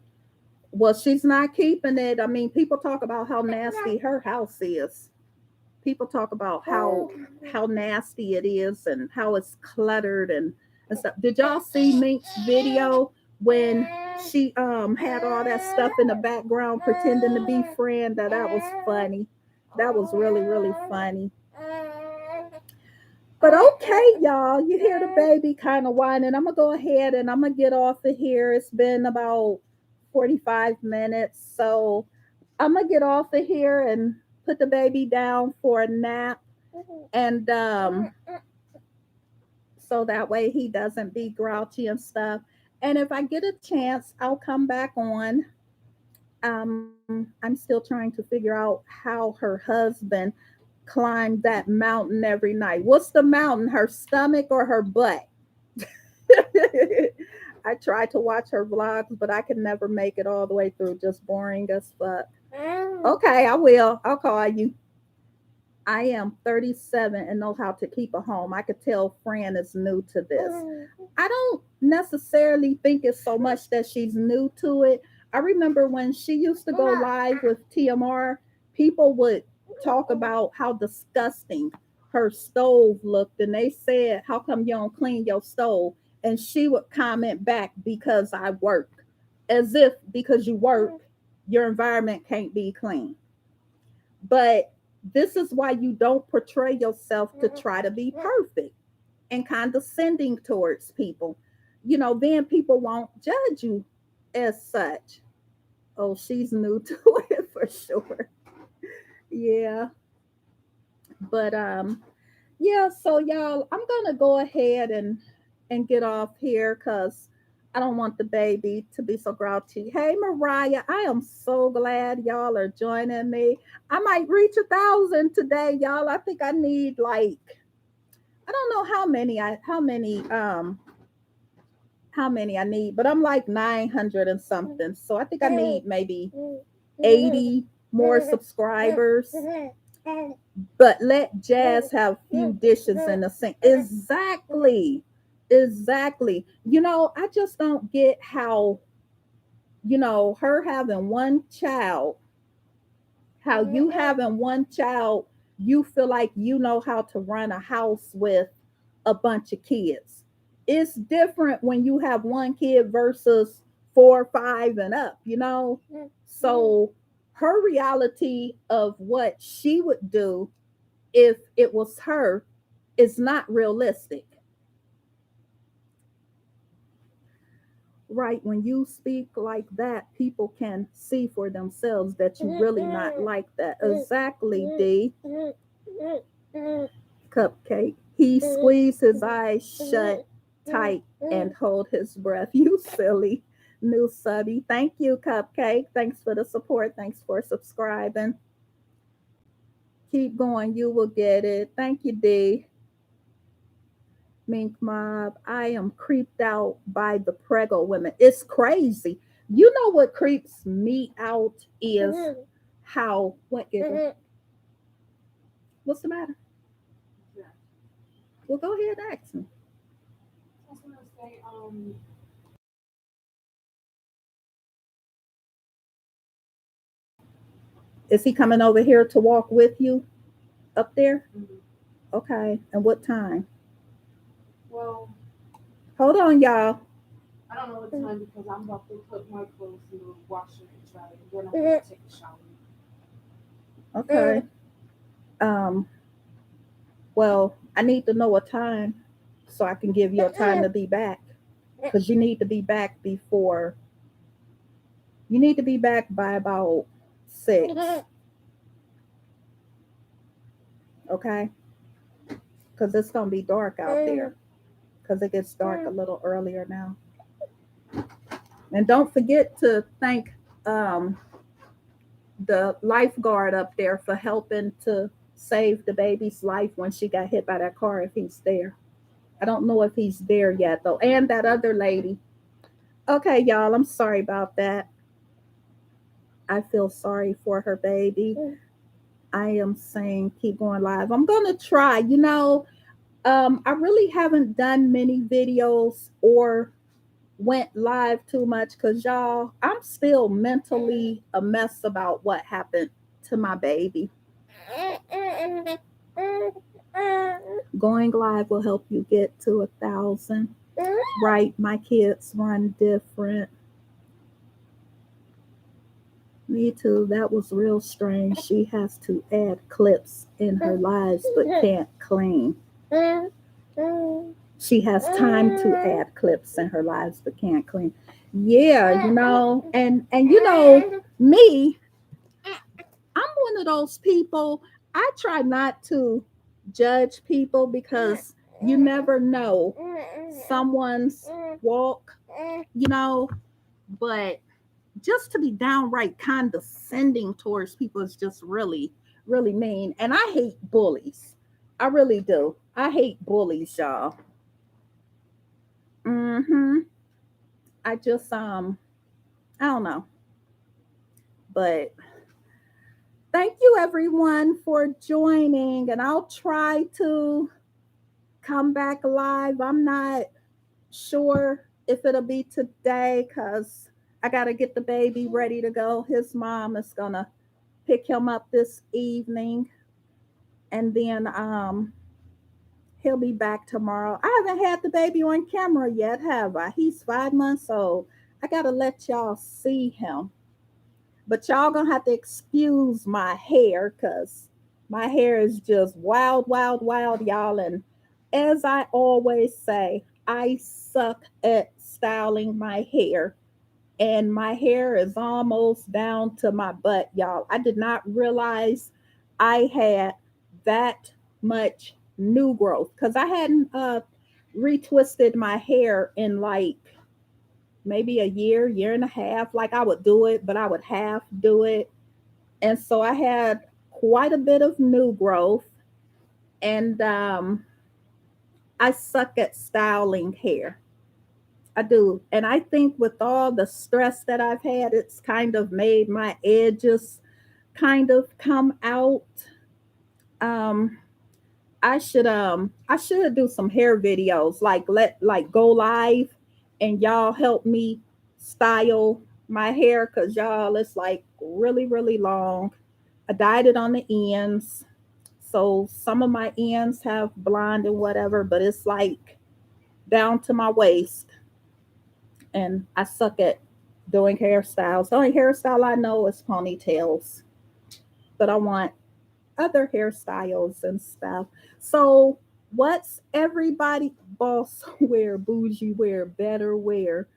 Well, she's not keeping it. I mean, people talk about how nasty her house is. People talk about how nasty it is and how it's cluttered and stuff. Did y'all see Mink's video when she had all that stuff in the background pretending to be friend? That was funny. That was really, really funny. But okay, y'all, you hear the baby kind of whining. I'm gonna go ahead and I'm gonna get off of here. It's been about 45 minutes, so I'm gonna get off of here and put the baby down for a nap, and so that way he doesn't be grouchy and stuff. And if I get a chance, I'll come back on. I'm still trying to figure out how her husband climbed that mountain every night. What's the mountain? Her stomach or her butt? I try to watch her vlogs, but I can never make it all the way through. Just boring as fuck. Okay, I will. I'll call you. I am 37 and know how to keep a home. I could tell Fran is new to this. I don't necessarily think it's so much that she's new to it. I remember when she used to go live with TMR, people would talk about how disgusting her stove looked. And they said, how come you don't clean your stove? And she would comment back, because I work. As if because you work, your environment can't be clean. But this is why you don't portray yourself to try to be perfect and condescending towards people. Then people won't judge you as such. Oh, she's new to it for sure. Yeah. But yeah, so y'all, I'm gonna go ahead and get off here because I don't want the baby to be so grouchy. Hey Mariah, I am so glad y'all are joining me. I might reach 1,000 today, y'all. I think I need like, I don't know how many I need, but I'm like 900 and something. So I think I need maybe 80 more subscribers. But let Jazz have few dishes in the sink. Exactly. Exactly. I just don't get how, her having one child, how you having one child, you feel like you know how to run a house with a bunch of kids. It's different when you have one kid versus 4, 5 and up. So her reality of what she would do if it was her is not realistic. Right, when you speak like that, people can see for themselves that you really not like that. Exactly, D. Cupcake. He squeezed his eyes shut tight and hold his breath. You silly new subby. Thank you, Cupcake. Thanks for the support. Thanks for subscribing. Keep going. You will get it. Thank you, D. Mink Mob. I am creeped out by the prego women. It's crazy. You know what creeps me out is how, what is it? What's the matter? Well, go ahead and ask me. I was gonna say, is he coming over here to walk with you up there? Mm-hmm. Okay. And what time? Well, hold on, y'all. I don't know what time because I'm about to put my clothes in the washer and dry, and then I'm going to take a shower. Okay. Um. Well, I need to know a time so I can give you a time to be back, because you need to be back before You need to be back by about 6, okay? Because it's going to be dark out there. Because it gets dark a little earlier now. And don't forget to thank um, the lifeguard up there for helping to save the baby's life when she got hit by that car, if he's there. I don't know if he's there yet, though. And that other lady. Okay, y'all, I'm sorry about that. I feel sorry for her baby. I am saying keep going live. I'm going to try. I really haven't done many videos or went live too much because y'all, I'm still mentally a mess about what happened to my baby. Going live will help you get to 1,000. Right, my kids run different. Me too. That was real strange. She has to add clips in her lives but can't clean. She has time to add clips in her lives but can't clean. Yeah, and me, I'm one of those people. I try not to judge people because you never know someone's walk, you know, but just to be downright condescending towards people is just really, really mean. And I hate bullies. I really do. I hate bullies, y'all. Mm-hmm. I just I don't know. But thank you everyone for joining. And I'll try to come back live. I'm not sure if it'll be today because I gotta get the baby ready to go. His mom is gonna pick him up this evening, and then he'll be back tomorrow. I haven't had the baby on camera yet, have I? He's 5 months old. I gotta let y'all see him, but y'all gonna have to excuse my hair because my hair is just wild, wild, wild, y'all. And as I always say, I suck at styling my hair, and my hair is almost down to my butt, y'all. I did not realize I had that much new growth because I hadn't retwisted my hair in like maybe a year, year and a half. Like I would do it, but I would half do it. And so I had quite a bit of new growth. And I suck at styling hair. I do. And I think with all the stress that I've had, it's kind of made my edges kind of come out. Um, I should do some hair videos, like go live and y'all help me style my hair because y'all it's like really, really long. I dyed it on the ends. So some of my ends have blonde and whatever, but it's like down to my waist. And I suck at doing hairstyles. The only hairstyle I know is ponytails, but I want other hairstyles and stuff. So, what's everybody boss wear, bougie wear, better wear?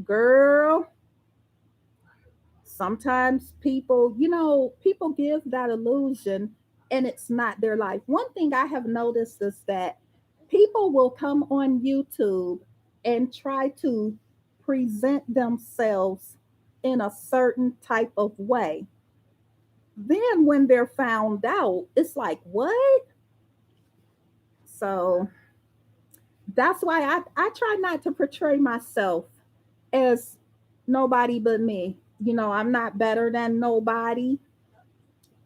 Girl, sometimes people give that illusion and it's not their life. One thing I have noticed is that people will come on YouTube and try to present themselves in a certain type of way. Then when they're found out, it's like, what? So that's why I try not to portray myself as nobody but me. I'm not better than nobody,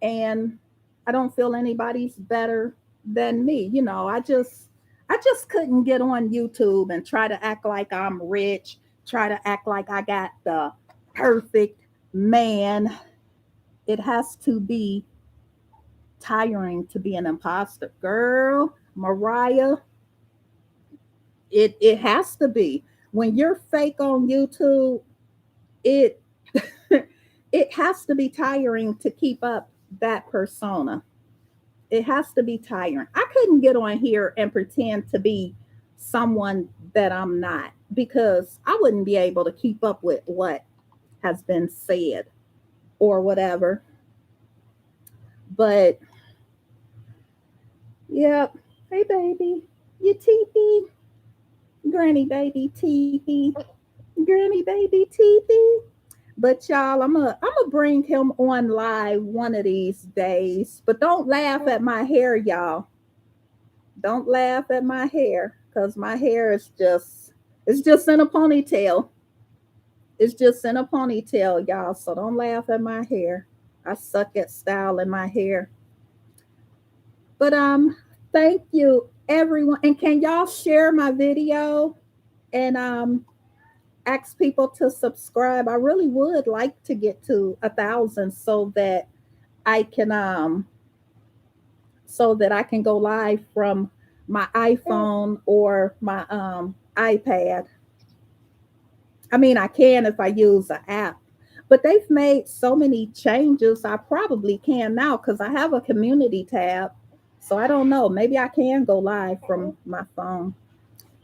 and I don't feel anybody's better than me. I just couldn't get on YouTube and try to act like I'm rich, try to act like I got the perfect man. It has to be tiring to be an imposter. Girl, Mariah, it has to be. When you're fake on YouTube, it it has to be tiring to keep up that persona. It has to be tiring. I couldn't get on here and pretend to be someone that I'm not because I wouldn't be able to keep up with what has been said or whatever. But yep. Hey baby, you teepee, granny baby teepee, granny baby teepee. But y'all, I'm gonna bring him on live one of these days. But don't laugh at my hair, y'all. Don't laugh at my hair, cause my hair is just it's just in a ponytail. It's just in a ponytail, y'all. So don't laugh at my hair. I suck at styling my hair. But thank you everyone. And can y'all share my video and ask people to subscribe? I really would like to get to 1,000 I can so that I can go live from my iPhone or my iPad. I mean, I can if I use an app, but they've made so many changes. I probably can now because I have a community tab. So I don't know. Maybe I can go live from my phone.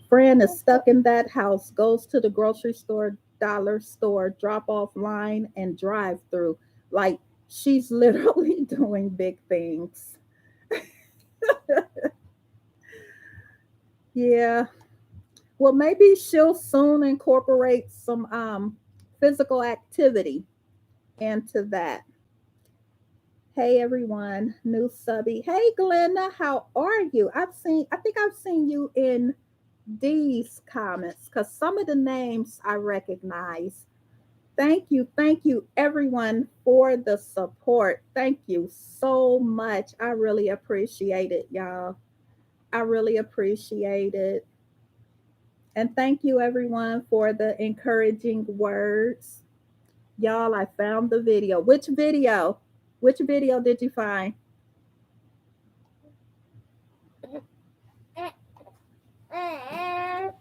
Friend is stuck in that house, goes to the grocery store, dollar store, drop off line, and drive through. Like she's literally doing big things. Yeah. Well, maybe she'll soon incorporate some physical activity into that. Hey everyone, new subby. Hey Glenda, how are you? I think I've seen you in these comments because some of the names I recognize. Thank you everyone for the support. Thank you so much. I really appreciate it, y'all. I really appreciate it. And thank you everyone for the encouraging words. Y'all, I found the video. Which video? Which video did you find?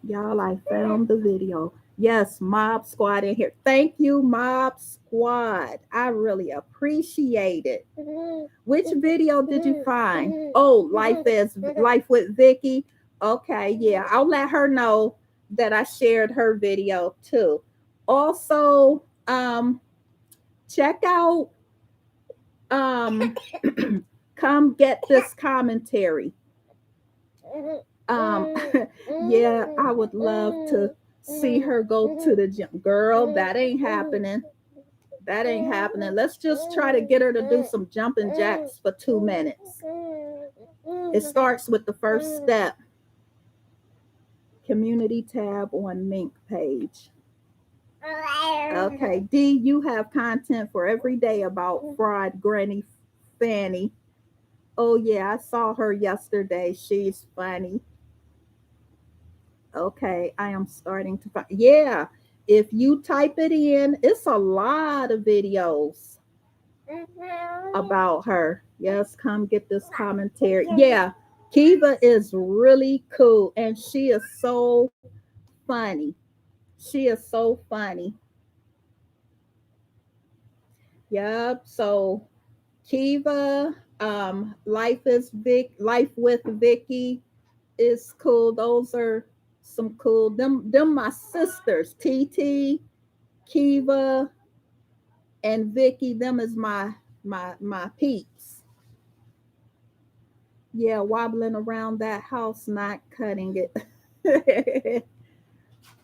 Y'all, I found the video. Yes, Mob Squad in here. Thank you, Mob Squad. I really appreciate it. Which video did you find? Oh, Life with Vicky. Okay, yeah. I'll let her know that I shared her video too. Also, check out come get this commentary. Um, yeah, I would love to see her go to the gym. Girl, that ain't happening. That ain't happening. Let's just try to get her to do some jumping jacks for 2 minutes. It starts with the first step. Community tab on Mink page. Okay, D, you have content for every day about fraud Granny Fanny. Oh yeah, I saw her yesterday. She's funny. Okay, I am starting to find. Yeah, if you type it in, it's a lot of videos about her. Yes, come get this commentary. Yeah, Kiva is really cool and she is so funny. She is so funny. Yep. So Kiva, Life with Vicky is cool. Those are some cool. Them my sisters. TT, Kiva, and Vicky. Them is my peeps. Yeah, wobbling around that house, not cutting it.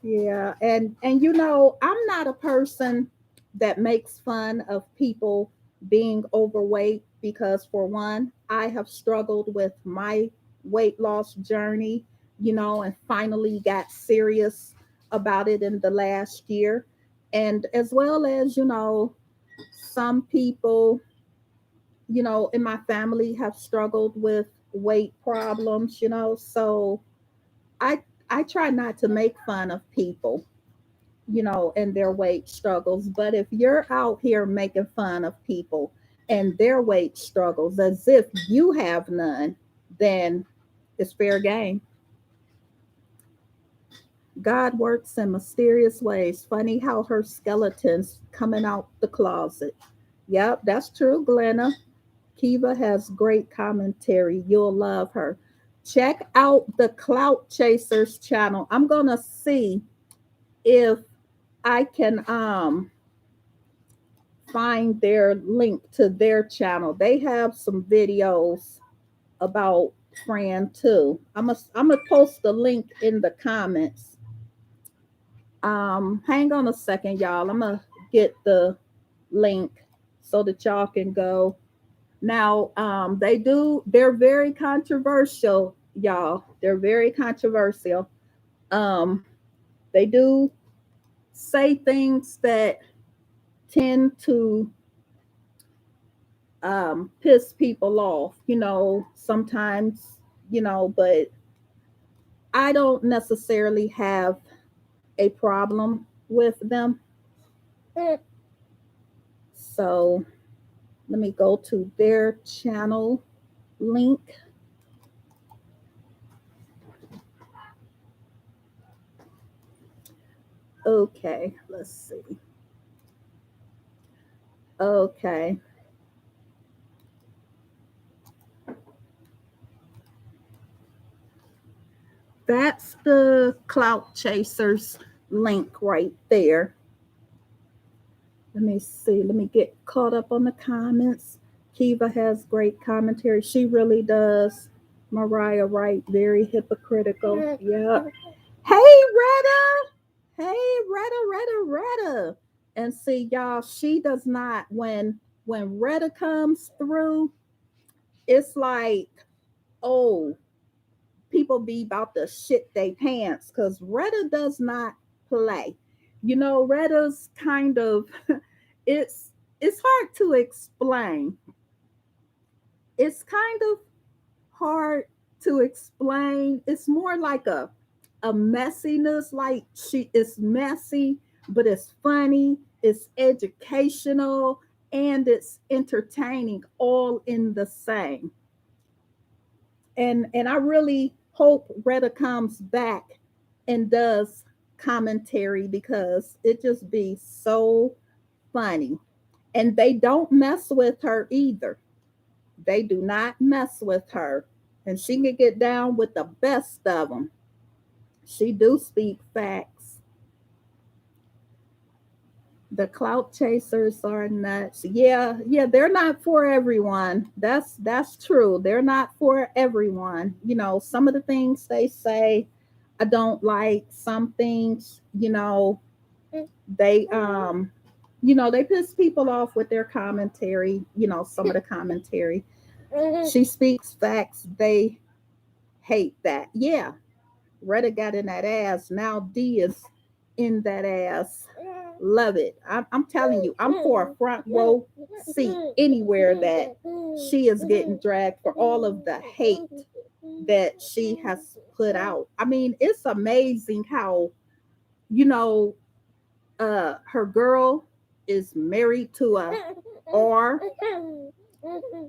Yeah, and I'm not a person that makes fun of people being overweight because for one, I have struggled with my weight loss journey, and finally got serious about it in the last year. And as well as, some people, in my family have struggled with weight problems, so I I try not to make fun of people, and their weight struggles. But if you're out here making fun of people and their weight struggles as if you have none, then it's fair game. God works in mysterious ways. Funny how her skeleton's coming out the closet. Yep, that's true, Glenna. Kiva has great commentary. You'll love her. Check out the Clout Chasers channel. I'm gonna see if I can find their link to their channel. They have some videos about Fran too. I'm gonna post the link in the comments. Hang on a second, y'all. I'm gonna get the link so that y'all can go. Now, they're very controversial, y'all. They're very controversial. Um, they do say things that tend to piss people off, sometimes, but I don't necessarily have a problem with them. So let me go to their channel link. Okay, let's see. Okay. That's the Clout Chasers link right there. Let me see. Let me get caught up on the comments. Kiva has great commentary. She really does. Mariah Wright, very hypocritical. Yeah. Hey, Retta. Hey, Retta. And see, y'all, she does not, when Retta comes through, it's like, oh, people be about to shit they pants because Retta does not play. Retta's kind of it's hard to explain. It's kind of hard to explain. It's more like a messiness. Like she is messy, but it's funny, it's educational, and it's entertaining all in the same. And I really hope Retta comes back and does commentary because it just be so funny. And they don't mess with her either. They do not mess with her. And she can get down with the best of them. She do speak facts. The Clout Chasers are nuts. Yeah, they're not for everyone. That's true. They're not for everyone. Some of the things they say I don't like. Some things, they they piss people off with their commentary, some of the commentary. She speaks facts. They hate that. Yeah. Retta got in that ass. Now D is in that ass. Love it. I'm telling you, I'm for a front row seat anywhere that she is getting dragged for all of the hate that she has put out. I mean, it's amazing how, her girl is married to a R,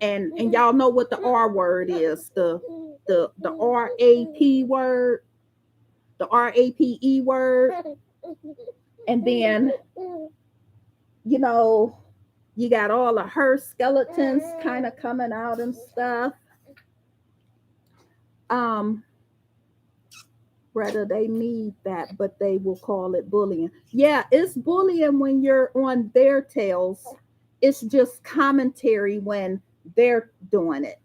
and y'all know what the R word is, the RAP word, the RAPE word. And then, you got all of her skeletons kind of coming out and stuff. Rather they need that, but they will call it bullying. Yeah, it's bullying when you're on their tails. It's just commentary when they're doing it.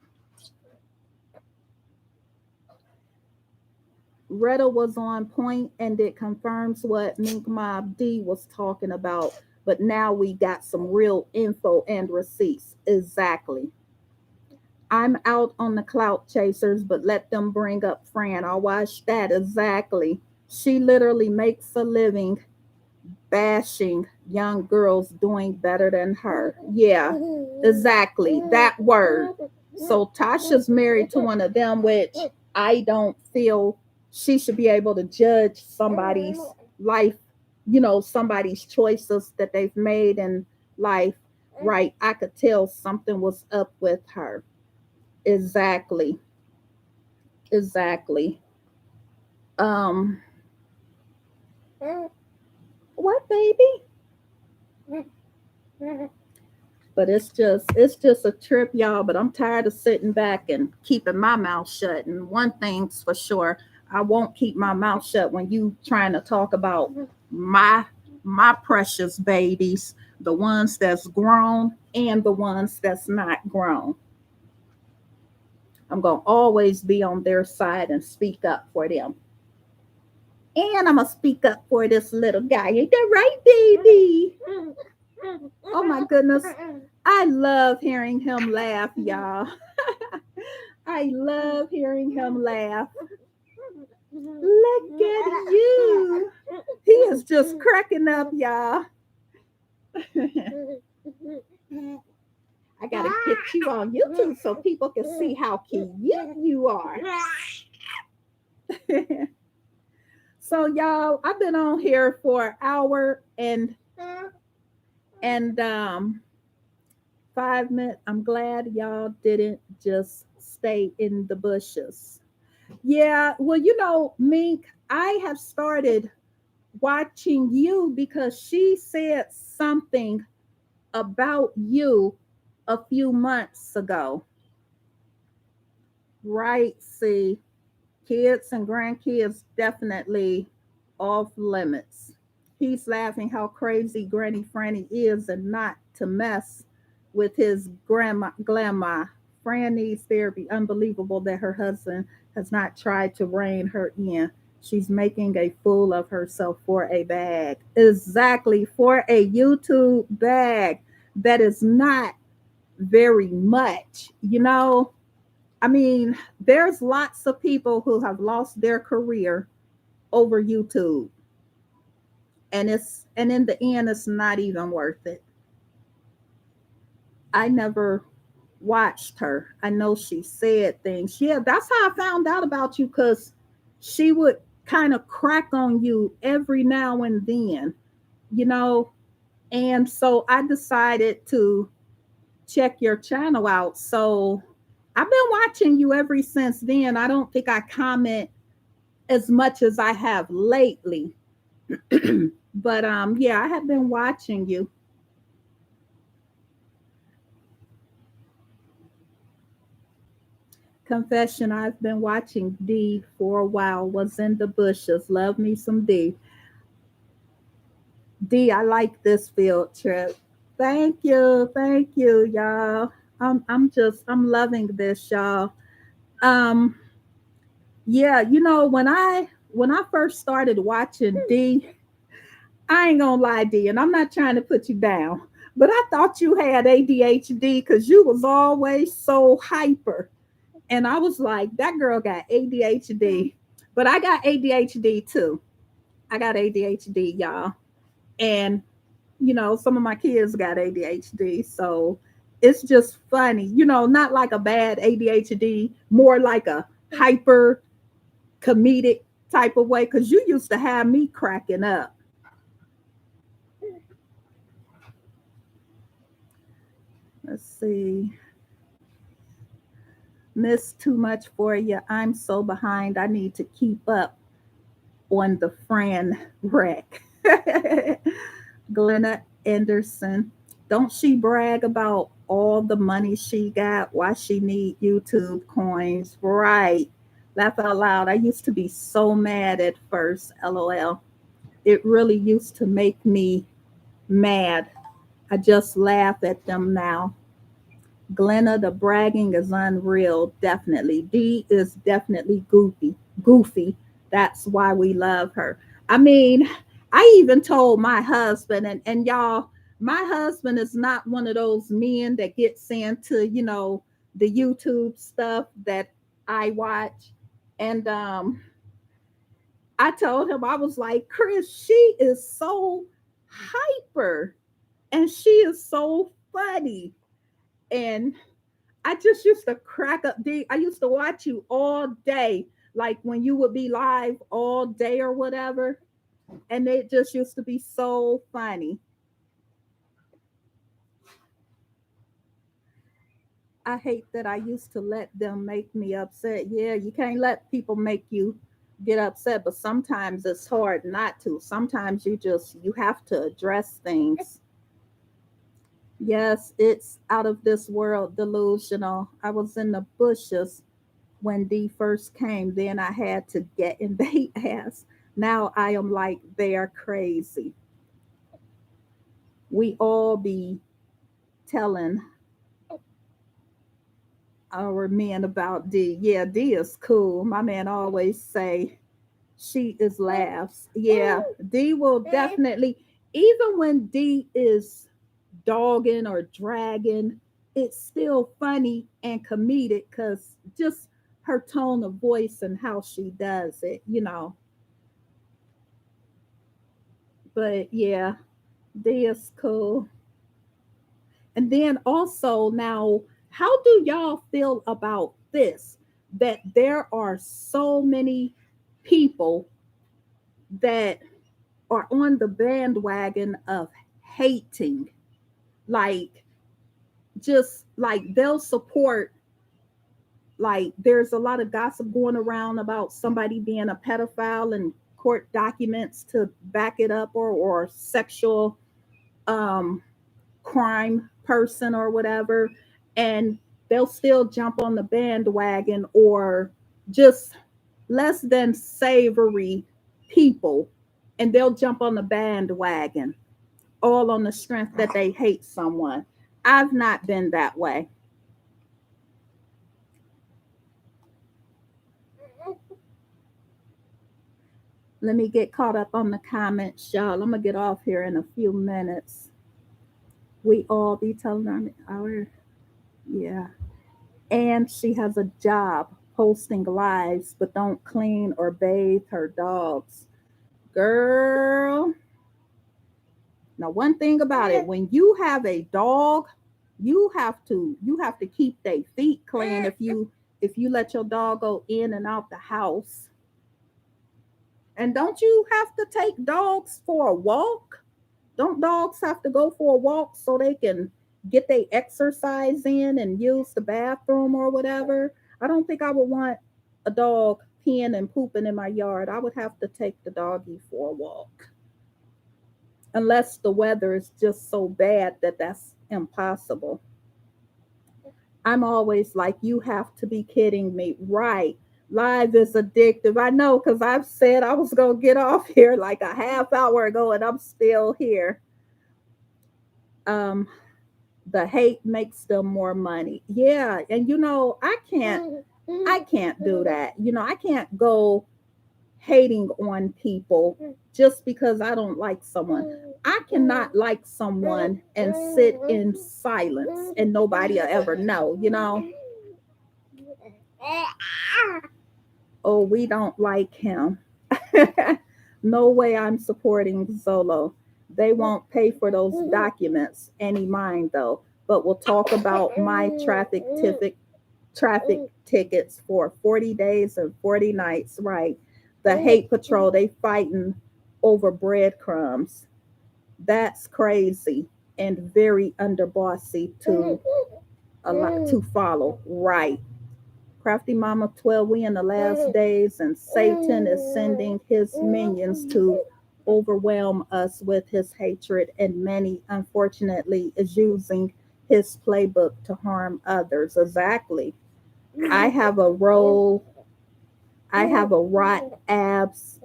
Retta was on point and it confirms what Mink Mob D was talking about. But now we got some real info and receipts. Exactly. I'm out on the Clout Chasers, but let them bring up Fran. I'll watch that. Exactly. She literally makes a living bashing young girls doing better than her. Yeah, exactly. That word. So Tasha's married to one of them, which I don't feel she should be able to judge somebody's life, somebody's choices that they've made in life. Right. I could tell something was up with her. Exactly. Um, what, baby? But it's just a trip, y'all. But I'm tired of sitting back and keeping my mouth shut. And one thing's for sure, I won't keep my mouth shut when you trying to talk about my precious babies, the ones that's grown and the ones that's not grown. I'm going to always be on their side and speak up for them. And I'm going to speak up for this little guy. Ain't that right, baby? Oh my goodness. I love hearing him laugh, y'all. I love hearing him laugh. Look at you. He is just cracking up, y'all. I got to get you on YouTube so people can see how cute you are. So y'all, I've been on here for an hour and 5 minutes. I'm glad y'all didn't just stay in the bushes. Yeah, well, Mink, I have started watching you because she said something about you a few months ago. Right? See, kids and grandkids definitely off limits. He's laughing how crazy Granny Franny is and not to mess with his grandma. Fran needs therapy. Unbelievable that her husband has not tried to rein her in. She's making a fool of herself for a bag. Exactly, for a YouTube bag. That is not very much, I mean, there's lots of people who have lost their career over YouTube. And in the end it's not even worth it. I never watched her. I know she said things. Yeah, that's how I found out about you, cuz she would kind of crack on you every now and then, you know. And so I decided to check your channel out. So I've been watching you ever since then. I don't think I comment as much as I have lately. But yeah, I have been watching you. Confession, I've been watching D for a while. Was in the bushes. Love me some D. D, I like this field trip. Thank you, y'all. I'm loving this, y'all. Um, yeah, when I first started watching D, I ain't gonna lie, D, and I'm not trying to put you down, but I thought you had ADHD because you was always so hyper. And I was like, that girl got ADHD. But I got ADHD too. I got ADHD, y'all. And, some of my kids got ADHD. So it's just funny, not like a bad ADHD, more like a hyper comedic type of way. Cause you used to have me cracking up. Let's see. Miss too much for you. I'm so behind. I need to keep up on the Fran wreck. Glenna Anderson. Don't she brag about all the money she got? Why she need YouTube coins? Right. Laugh out loud. I used to be so mad at first. LOL. It really used to make me mad. I just laugh at them now. Glenna, the bragging is unreal. Definitely. D is definitely goofy. Goofy. That's why we love her. I mean, I even told my husband, and y'all, my husband is not one of those men that gets into, the YouTube stuff that I watch. And I told him, I was like, Chris, she is so hyper and she is so funny. And I just used to crack up. I used to watch you all day, like when you would be live all day or whatever. And it just used to be so funny. I hate that I used to let them make me upset. Yeah, you can't let people make you get upset, but sometimes it's hard not to. Sometimes you have to address things. Yes, it's out of this world delusional. I was in the bushes when D first came, then I had to get in their ass. Now I am like, they are crazy. We all be telling our men about D. Yeah, D is cool. My man always say she is laughs. Yeah, D will definitely, even when D is dogging or dragging, it's still funny and comedic because just her tone of voice and how she does it. But yeah, D is cool. And then also, now, how do y'all feel about this? That there are so many people that are on the bandwagon of hating, like, just like they'll support, like, there's a lot of gossip going around about somebody being a pedophile and court documents to back it up, or sexual um crime person or whatever, and they'll still jump on the bandwagon, or just less than savory people, and they'll jump on the bandwagon all on the strength that they hate someone. I've not been that way. Let me get caught up on the comments, y'all. I'm gonna get off here in a few minutes. We all be telling our, yeah. And she has a job posting lives, but don't clean or bathe her dogs. Girl, now one thing about it, when you have a dog, you have to keep their feet clean. If you let your dog go in and out the house. And don't you have to take dogs for a walk? Don't dogs have to go for a walk so they can get their exercise in and use the bathroom or whatever? I don't think I would want a dog peeing and pooping in my yard. I would have to take the doggy for a walk. Unless the weather is just so bad that that's impossible. I'm always like, you have to be kidding me. Right. Live is addictive. I know, because I've said I was going to get off here like a half hour ago and I'm still here. Um, the hate makes them more money. Yeah. And I can't do that. I can't go hating on people just because I don't like someone. I cannot like someone and sit in silence and nobody will ever know. Oh, we don't like him. No way I'm supporting Zolo. They won't pay for those documents any mind though. But we'll talk about my traffic tickets for 40 days and 40 nights, right? The hate patrol, they fighting over breadcrumbs. That's crazy and very underbossy to a lot to follow, right? Crafty Mama 12, we in the last days, and Satan is sending his minions to overwhelm us with his hatred, and many, unfortunately, is using his playbook to harm others. Exactly. I have a roll, I have a rot abs,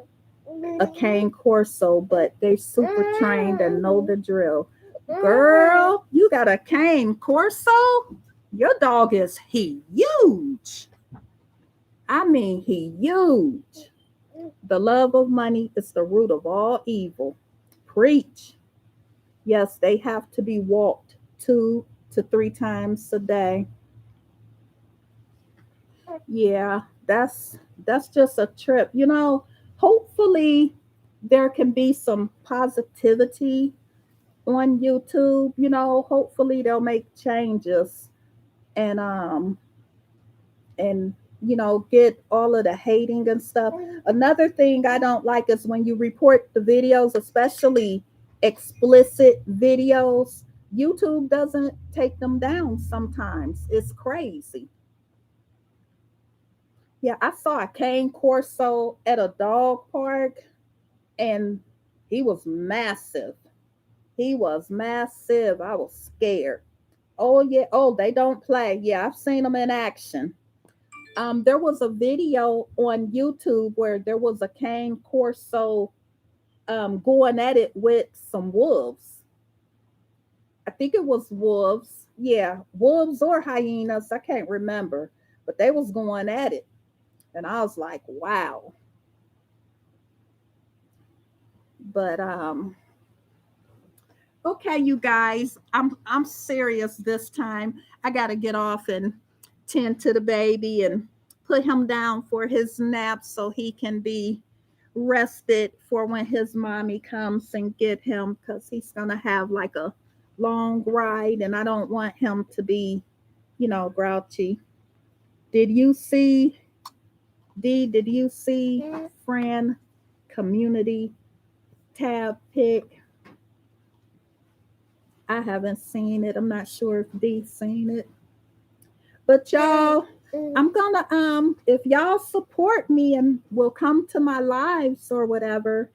a cane corso, but they super trained and know the drill. Girl, you got a cane corso? Your dog is huge. I mean, huge. The love of money is the root of all evil. Preach. Yes, they have to be walked 2 to 3 times a day. Yeah, that's just a trip. Hopefully there can be some positivity on YouTube. Hopefully they'll make changes and get all of the hating and stuff. Another thing I don't like is when you report the videos, especially explicit videos, YouTube doesn't take them down sometimes. It's crazy. Yeah, I saw a cane corso at a dog park, and he was massive. He was massive. I was scared. Oh yeah. Oh, they don't play. Yeah, I've seen them in action. There was a video on YouTube where there was a cane corso going at it with some wolves. I think it was wolves. Yeah, wolves or hyenas. I can't remember, but they was going at it, and I was like, wow. But okay, you guys, I'm serious this time. I got to get off and tend to the baby and put him down for his nap so he can be rested for when his mommy comes and get him, because he's gonna have like a long ride and I don't want him to be, grouchy. Did you see did you see Fran community tab pick? I haven't seen it. I'm not sure if Dee's seen it. But y'all, I'm gonna if y'all support me and will come to my lives or whatever,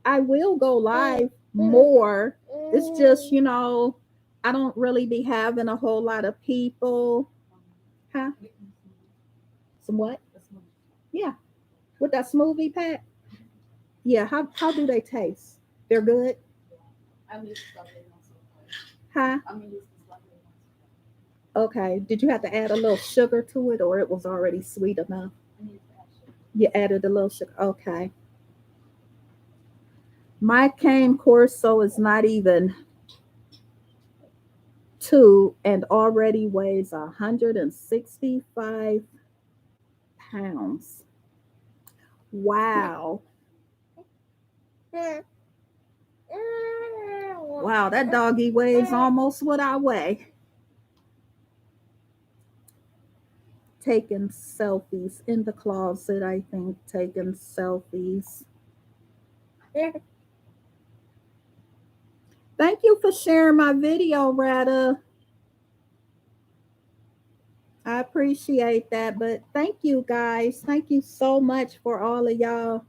I will go live more. It's just, I don't really be having a whole lot of people. Huh? Some what? Yeah. With that smoothie pack? Yeah, how do they taste? They're good? Huh? Okay. Did you have to add a little sugar to it or it was already sweet enough? You added a little sugar. Okay. My cane corso is not even 2 and already weighs 165 pounds. Wow. Wow, that doggy weighs almost what I weigh. Taking selfies in the closet, I think. Taking selfies. Thank you for sharing my video, Retta. I appreciate that. But thank you guys. Thank you so much for all of y'all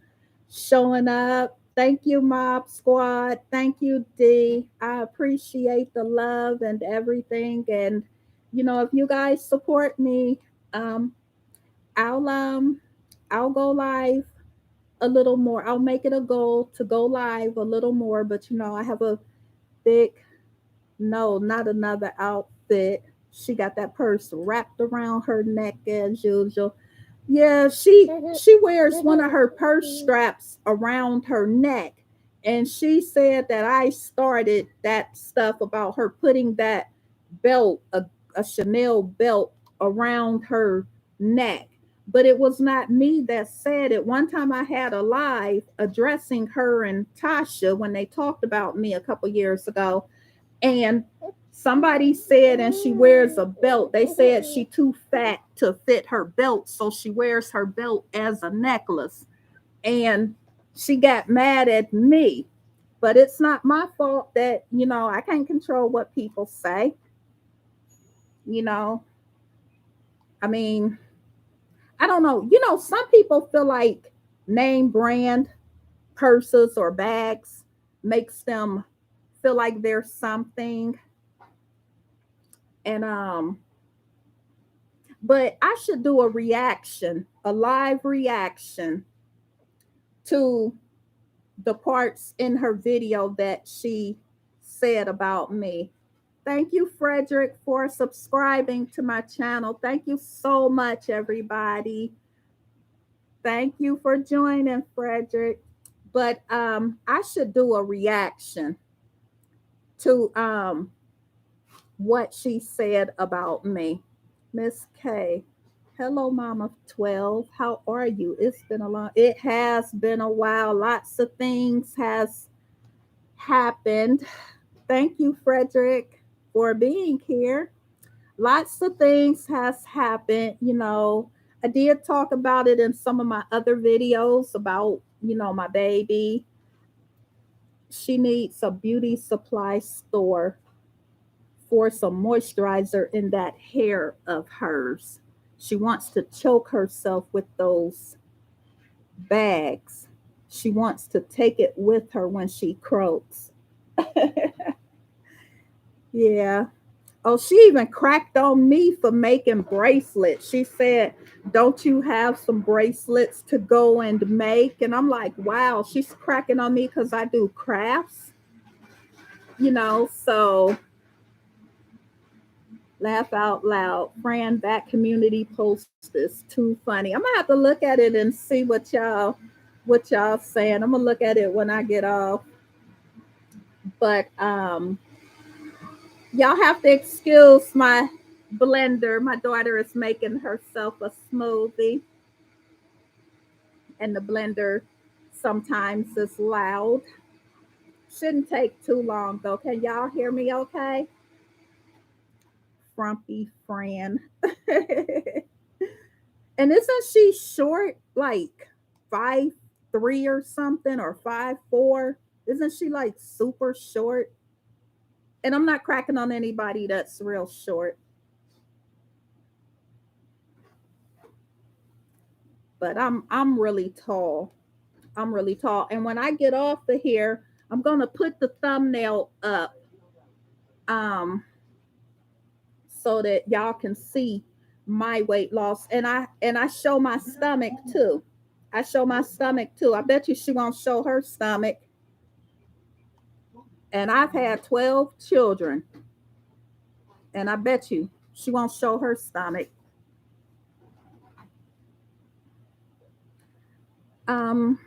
showing up. Thank you, Mob Squad. Thank you, D. I appreciate the love and everything. And if you guys support me, um, I'll um I'll go live a little more. I'll make it a goal to go live a little more. But I have a big no, not another outfit. She got that purse wrapped around her neck as usual. Yeah, she wears one of her purse straps around her neck. And she said that I started that stuff about her putting that belt, a Chanel belt around her neck. But it was not me that said it. One time I had a live addressing her and Tasha when they talked about me a couple years ago, and somebody said, and she wears a belt. They said she too fat to fit her belt, so she wears her belt as a necklace. And she got mad at me. But it's not my fault that, I can't control what people say. You know, I mean, I don't know. Some people feel like name brand purses or bags makes them feel like they're something. And but I should do a reaction, a live reaction to the parts in her video that she said about me. Thank you, Frederick, for subscribing to my channel. Thank you so much, everybody. Thank you for joining, Frederick. But I should do a reaction to what she said about me. Miss K. Hello, Mama 12. How are you? It has been a while. Lots of things has happened. Thank you, Frederick, for being here. Lots of things has happened. I did talk about it in some of my other videos about, my baby. She needs a beauty supply store for some moisturizer in that hair of hers. She wants to choke herself with those bags. She wants to take it with her when she croaks. Yeah. Oh, she even cracked on me for making bracelets. She said, "Don't you have some bracelets to go and make?" And I'm like, wow, she's cracking on me because I do crafts, so Laugh out loud. Fran, that community post is too funny. I'm gonna have to look at it and see what y'all saying. I'm gonna look at it when I get off. But y'all have to excuse my blender. My daughter is making herself a smoothie, and the blender sometimes is loud. Shouldn't take too long though. Can y'all hear me okay? Frumpy Fran. And isn't she short, like 5'3" or something, or 5'4"? Isn't she like super short? And I'm not cracking on anybody that's real short, but I'm really tall. I'm really tall. And when I get off of here, I'm gonna put the thumbnail up um so that y'all can see my weight loss. And I show my stomach too. I show my stomach too. I bet you she won't show her stomach. And I've had 12 children, and I bet you she won't show her stomach. Um,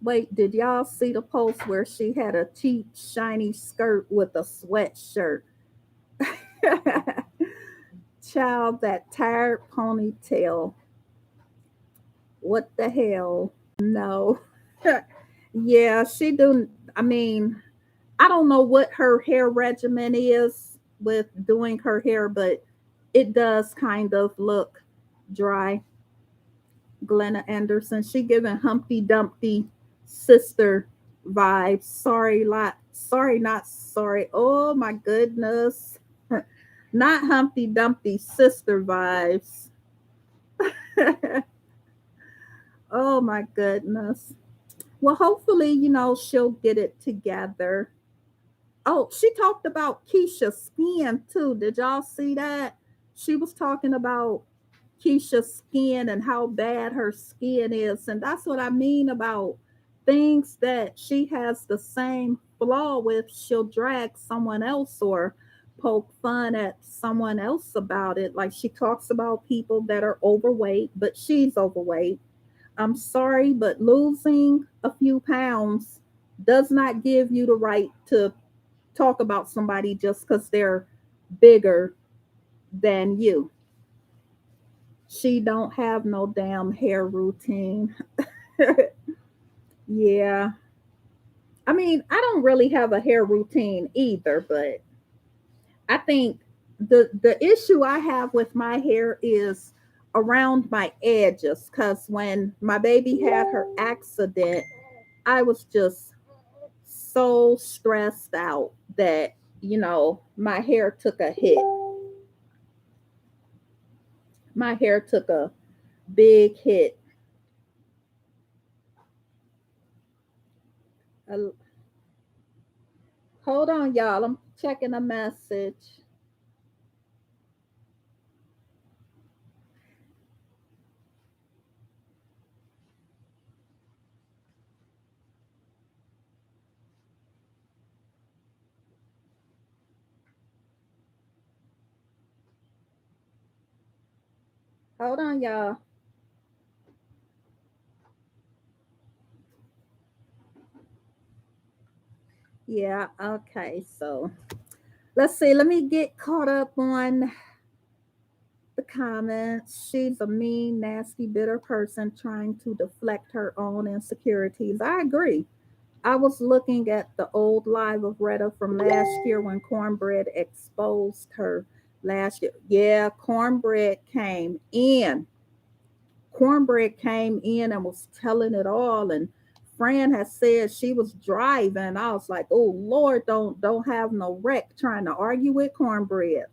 Wait, did y'all see the post where she had a cheap shiny skirt with a sweatshirt? Child, that tired ponytail. What the hell? No. Yeah, she do. I mean, I don't know what her hair regimen is with doing her hair, but it does kind of look dry. Glenna Anderson, she giving Humpty Dumpty sister vibes. Sorry, lot. Sorry, not sorry. Oh my goodness, not Humpty Dumpty sister vibes. Oh my goodness. Well, hopefully, she'll get it together. Oh, she talked about Keisha's skin too. Did y'all see that? She was talking about Keisha's skin and how bad her skin is. And that's what I mean about things that she has the same flaw with. She'll drag someone else or poke fun at someone else about it. Like she talks about people that are overweight, but she's overweight. I'm sorry, but losing a few pounds does not give you the right to talk about somebody just because they're bigger than you. She don't have no damn hair routine. Yeah. I mean, I don't really have a hair routine either, but I think the issue I have with my hair is around my edges, cuz when my baby had her accident, I was just so stressed out that, my hair took a hit. My hair took a big hit. Uh, Hold on, y'all. I'm checking a message. Hold on, y'all. Yeah, okay. So let's see. Let me get caught up on the comments. She's a mean, nasty, bitter person trying to deflect her own insecurities. I agree. I was looking at the old live of Retta from last year when Cornbread exposed her last year. Yeah, Cornbread came in and was telling it all. And Fran had said she was driving. I was like, oh Lord, don't have no wreck trying to argue with Cornbread.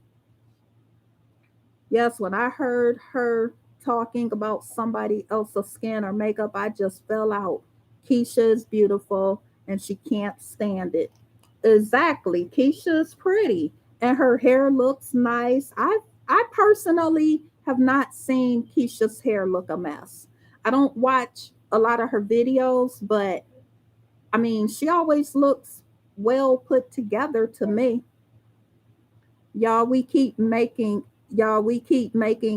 Yes, when I heard her talking about somebody else's skin or makeup, I just fell out. Keisha is beautiful and she can't stand it. Exactly. Keisha is pretty and her hair looks nice. I personally have not seen Keisha's hair look a mess. I don't watch a lot of her videos, but I mean, she always looks well put together to me. Y'all, we keep making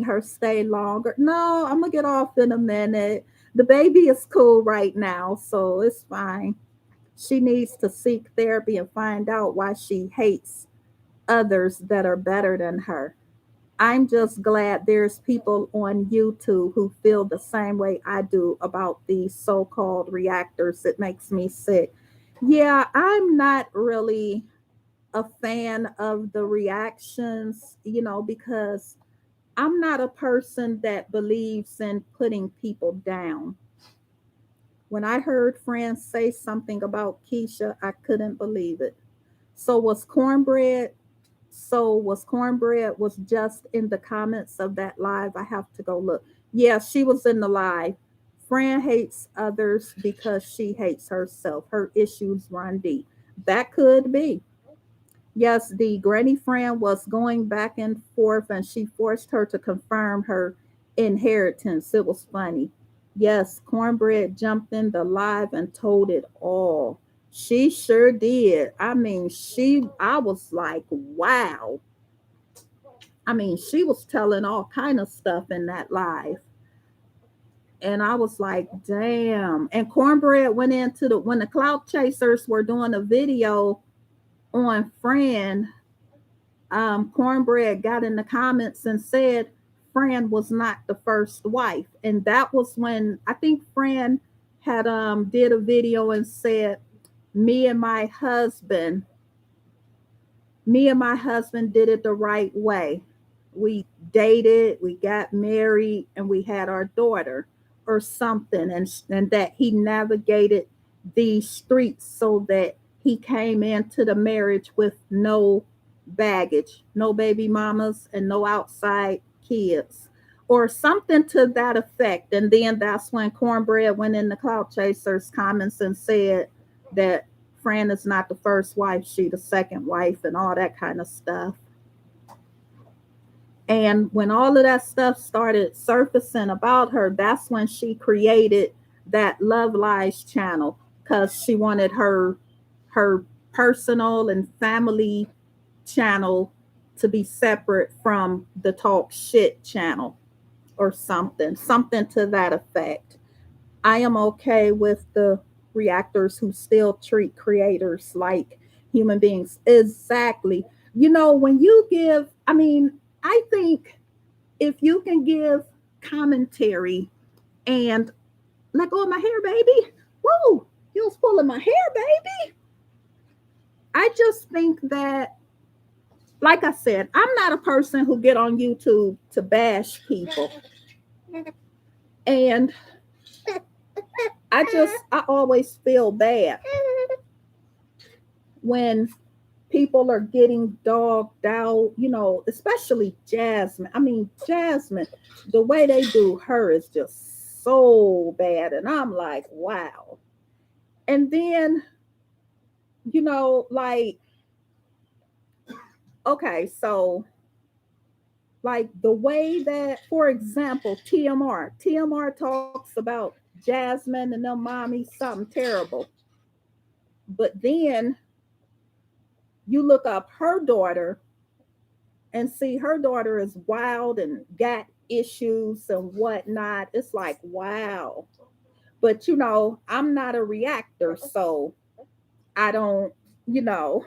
her stay longer. No, I'm gonna get off in a minute. The baby is cool right now, so it's fine. She needs to seek therapy and find out why she hates others that are better than her. I'm just glad there's people on YouTube who feel the same way I do about these so-called reactors. It makes me sick. Yeah, I'm not really a fan of the reactions, because I'm not a person that believes in putting people down. When I heard friends say something about Keisha, I couldn't believe it. So was cornbread. Was cornbread was just in the comments of that live. I have to go look. Yeah, she was in the live. Fran hates others because she hates herself. Her issues run deep. That could be. Yes, the granny friend was going back and forth and she forced her to confirm her inheritance. It was funny. Yes, Cornbread jumped in the live and told it all. She sure did. I was like, wow. She was telling all kind of stuff in that live. And I was like, damn. And Cornbread went into when the Cloud Chasers were doing a video on Fran. Cornbread got in the comments and said Fran was not the first wife, and that was when I think Fran had did a video and said me and my husband me and my husband did it the right way. We dated, we got married, and we had our daughter or something. And that he navigated these streets so that he came into the marriage with no baggage, no baby mamas, and no outside kids, or something to that effect. And then that's when Cornbread went in the Cloud Chasers comments and said that Fran is not the first wife, she the second wife, and all that kind of stuff. And when all of that stuff started surfacing about her, that's when she created that Love Lies channel, because she wanted her personal and family channel to be separate from the talk shit channel, or something to that effect. I am okay with the reactors who still treat creators like human beings. Exactly. When you give, I think if you can give commentary and let go of my hair, baby. Woo! You was pulling my hair, baby. I just think that, like I said, I'm not a person who get on YouTube to bash people. And I always feel bad when people are getting dogged out, especially Jasmine. Jasmine, the way they do her is just so bad. And I'm like, wow. And then, like, okay, so like the way that, for example, TMR talks about Jasmine and them mommy something terrible. But then you look up her daughter and see her daughter is wild and got issues and whatnot. It's like, wow. But I'm not a reactor, so I don't, you know,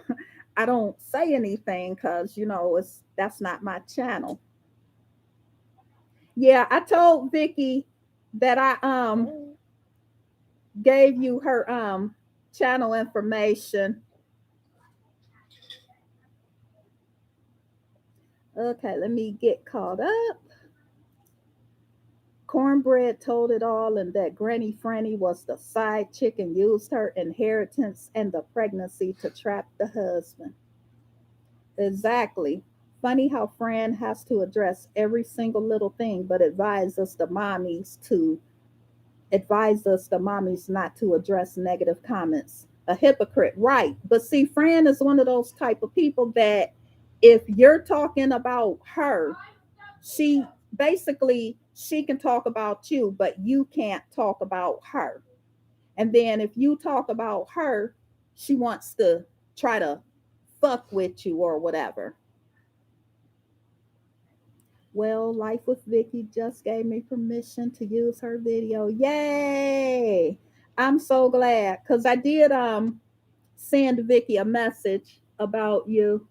I don't say anything because it's that's not my channel. Yeah, I told Vicky that I gave you her channel information. Okay, let me get caught up. Cornbread told it all, and that Granny Franny was the side chick and used her inheritance and the pregnancy to trap the husband. Exactly. Funny how Fran has to address every single little thing, but advise us the mommies not to address negative comments. A hypocrite, right? But see, Fran is one of those type of people that if you're talking about her, she she can talk about you, but you can't talk about her. And then if you talk about her, she wants to try to fuck with you or whatever. Well, Life with Vicky just gave me permission to use her video. Yay! I'm so glad because I did send Vicky a message about you.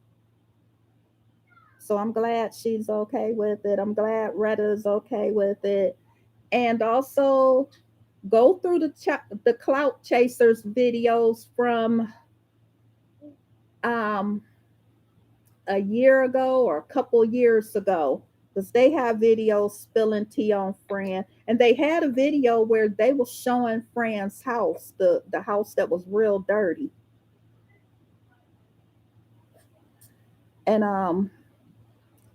So I'm glad she's okay with it. I'm glad Retta's okay with it. And also go through the Clout Chasers videos from um a year ago or a couple years ago, because they have videos spilling tea on Fran, and they had a video where they were showing Fran's house, the house that was real dirty. And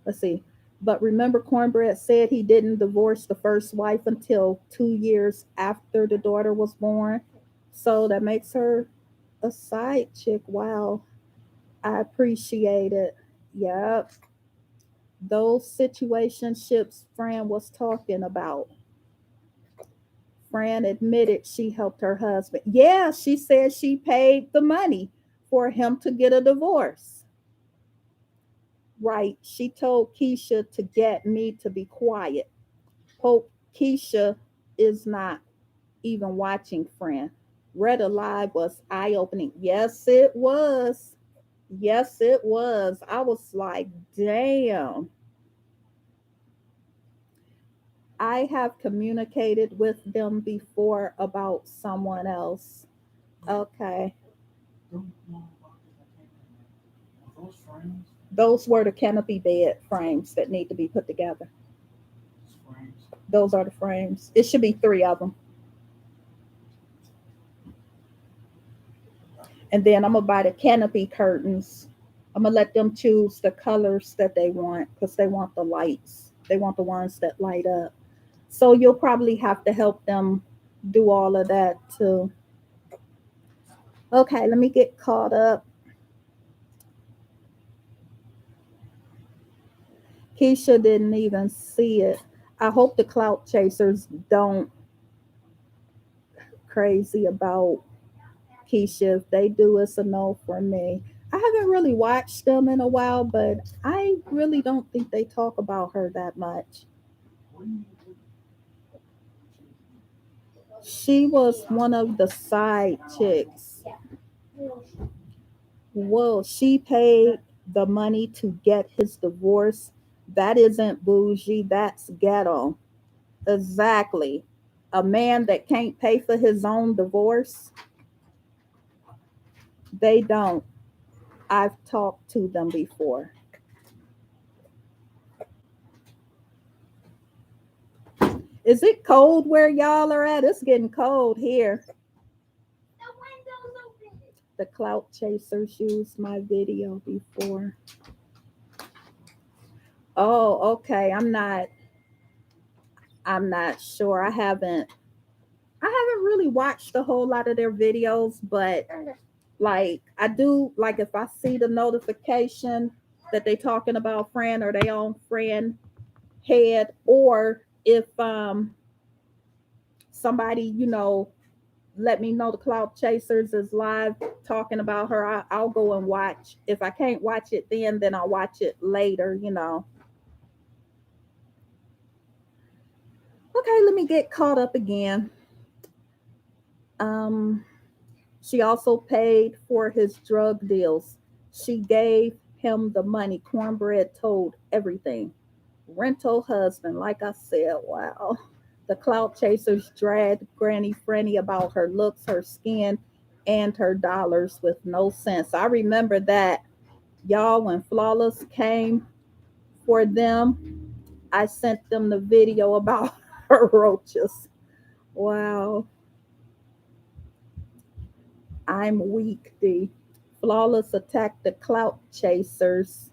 let's see. But remember, Cornbread said he didn't divorce the first wife until 2 years after the daughter was born. So that makes her a side chick. Wow. I appreciate it. Yep. Those situationships Fran was talking about. Fran admitted she helped her husband. Yeah, she said she paid the money for him to get a divorce. Right. She told Keisha to get me to be quiet. Hope Keisha is not even watching Fran. Read Alive was eye opening. Yes, it was. Yes, it was. I was like, damn. I have communicated with them before about someone else. Okay. Those were the canopy bed frames that need to be put together. Those are the frames. It should be three of them. And then I'm going to buy the canopy curtains. I'm going to let them choose the colors that they want because they want the lights. They want the ones that light up. So you'll probably have to help them do all of that too. Okay, let me get caught up. Keisha didn't even see it. I hope the clout chasers don't crazy about Keisha. If they do, it's a no for me. I haven't really watched them in a while, but I really don't think they talk about her that much. She was one of the side chicks. Well, she paid the money to get his divorce. That isn't bougie, that's ghetto. Exactly. A man that can't pay for his own divorce, they don't. I've talked to them before. Is it cold where y'all are at? It's getting cold here. The clout chasers used my video before. Oh, okay. I'm not sure. I haven't really watched a whole lot of their videos, but like I do, like if I see the notification that they talking about Fran or they own Fran head, or if somebody, let me know the Cloud Chasers is live talking about her, I'll go and watch. If I can't watch it then I'll watch it later. Okay, let me get caught up again. Um, she also paid for his drug deals. She gave him the money. Cornbread told everything. Rental husband, like I said, wow. The clout chasers dragged Granny Frenny about her looks, her skin, and her dollars with no sense. I remember that, y'all, when Flawless came for them, I sent them the video about her roaches. Wow. I'm weak, D. Flawless attacked the clout chasers.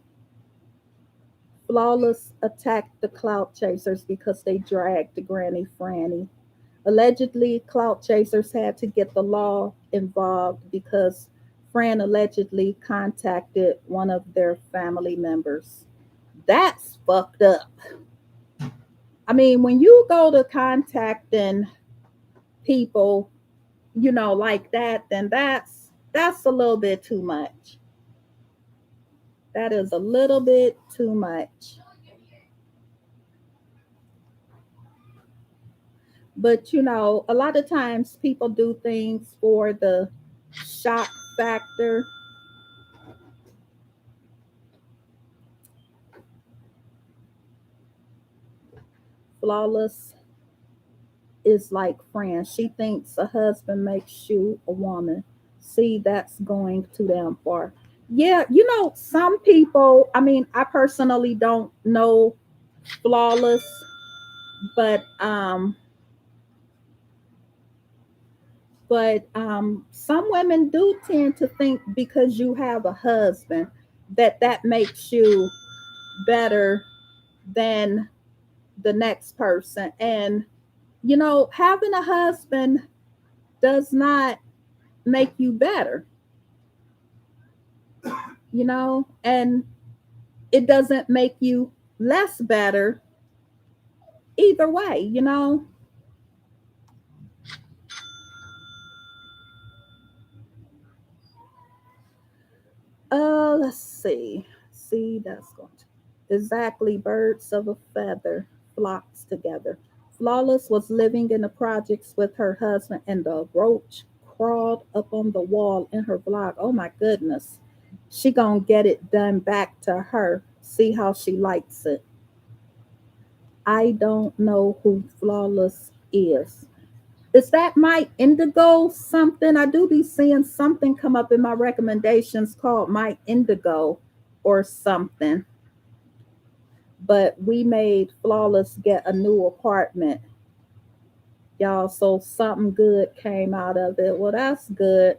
Flawless attacked the clout chasers because they dragged the Granny Franny. Allegedly, clout chasers had to get the law involved because Fran allegedly contacted one of their family members. That's fucked up. I mean, when you go to contacting people, like that, then that's a little bit too much. That is a little bit too much. But a lot of times people do things for the shock factor. Flawless is like friends. She thinks a husband makes you a woman. See, that's going too damn far. Yeah, some people, I mean, I personally don't know Flawless, but some women do tend to think because you have a husband that makes you better than the next person. And having a husband does not make you better, and it doesn't make you less better either way. Let's see. See, that's going to exactly birds of a feather flocks together. Flawless was living in the projects with her husband, and the roach crawled up on the wall in her vlog. Oh my goodness. She gonna get it done back to her. See how she likes it. I don't know who Flawless is. Is that my indigo something? I do be seeing something come up in my recommendations called my indigo or something. But we made Flawless get a new apartment, y'all. So something good came out of it. Well, that's good.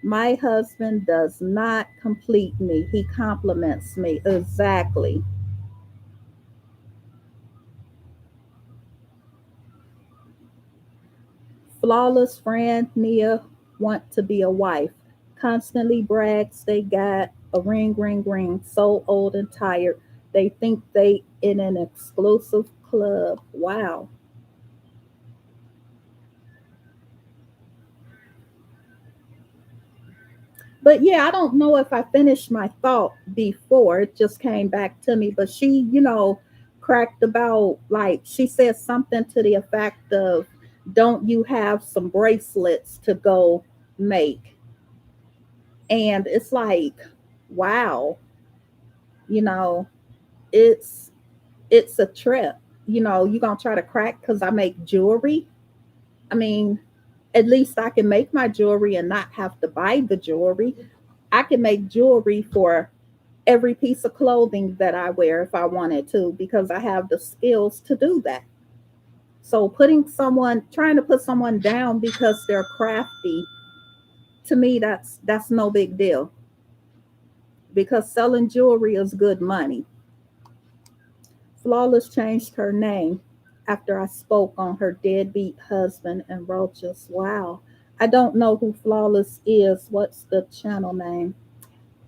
My husband does not complete me, he compliments me. Exactly. Flawless friend Nia want to be a wife. Constantly brags they got a ring, ring, ring. So old and tired. They think they in an exclusive club. Wow. But yeah, I don't know if I finished my thought before. It just came back to me. But she, cracked about, like, she said something to the effect of, don't you have some bracelets to go make? And it's like, wow, you know, it's it's a trip. You gonna try to crack because I make jewelry. I mean, at least I can make my jewelry and not have to buy the jewelry. I can make jewelry for every piece of clothing that I wear if I wanted to, because I have the skills to do that. So trying to put someone down because they're crafty, to me, that's no big deal, because selling jewelry is good money. Flawless changed her name after I spoke on her deadbeat husband and roaches. Wow. I don't know who Flawless is. What's the channel name?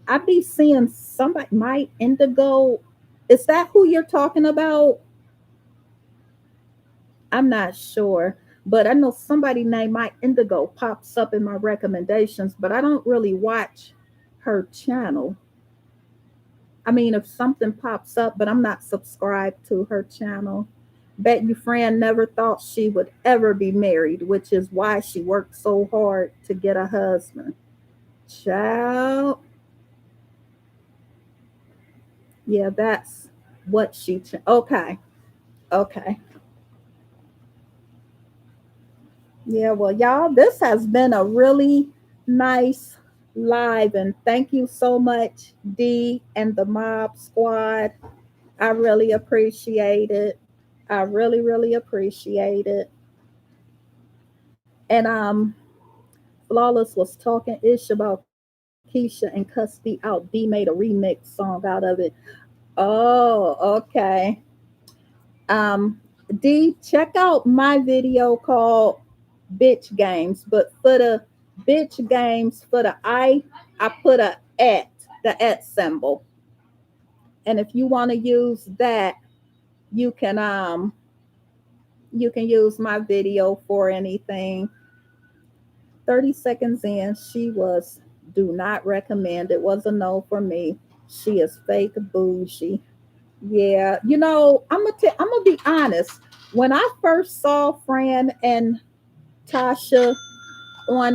I be seeing somebody, my indigo. Is that who you're talking about? I'm not sure. But I know somebody named my indigo pops up in my recommendations, but I don't really watch her channel. I mean, if something pops up, but I'm not subscribed to her channel. Bet your friend never thought she would ever be married, which is why she worked so hard to get a husband. Child, yeah, that's what okay, okay. Yeah, well, y'all, this has been a really nice live, and thank you so much, D and the Mob Squad. I really appreciate it. I really, really appreciate it. And Flawless was talking ish about Keisha and Custody out. D made a remix song out of it. Oh, okay. Um, D, check out my video called Bitch Games, but for the Bitch Games, for the I put a the symbol. And if you want to use that, you can you can use my video for anything. 30 seconds in, she was do not recommend. It was a no for me. She is fake bougie. Yeah, I'm gonna be honest. When I first saw Fran and Tasha on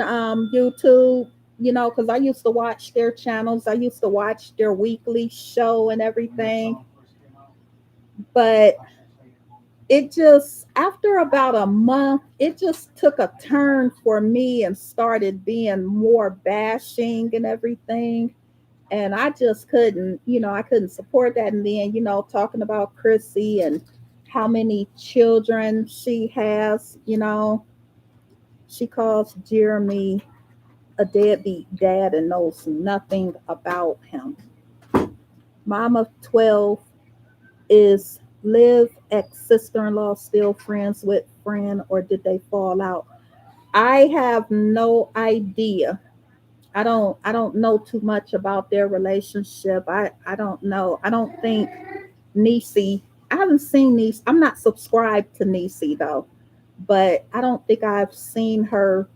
YouTube, because I used to watch their channels, I used to watch their weekly show and everything. But it just, after about a month, it just took a turn for me and started being more bashing and everything. And I just couldn't, I couldn't support that. And then, talking about Chrissy and how many children she has, she calls Jeremy a deadbeat dad and knows nothing about him. Mama 12, is Liv ex sister-in-law still friends with Fran, or did they fall out? I have no idea. I don't know too much about their relationship. I don't know. I don't think Niecy, I haven't seen Niecy. I'm not subscribed to Niecy though, but I don't think I've seen her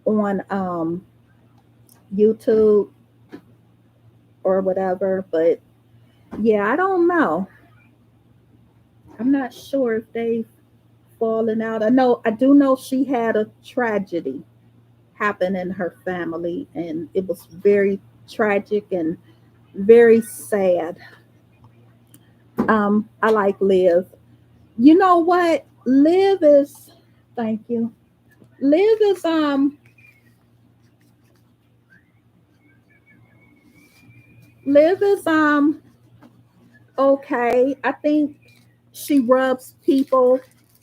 on YouTube or whatever. But yeah, I don't know. I'm not sure if they've fallen out. I do know she had a tragedy happen in her family, and it was very tragic and very sad. I like Liv. You know what? Liv is, thank you. Liv is Liv is okay. I think she rubs people.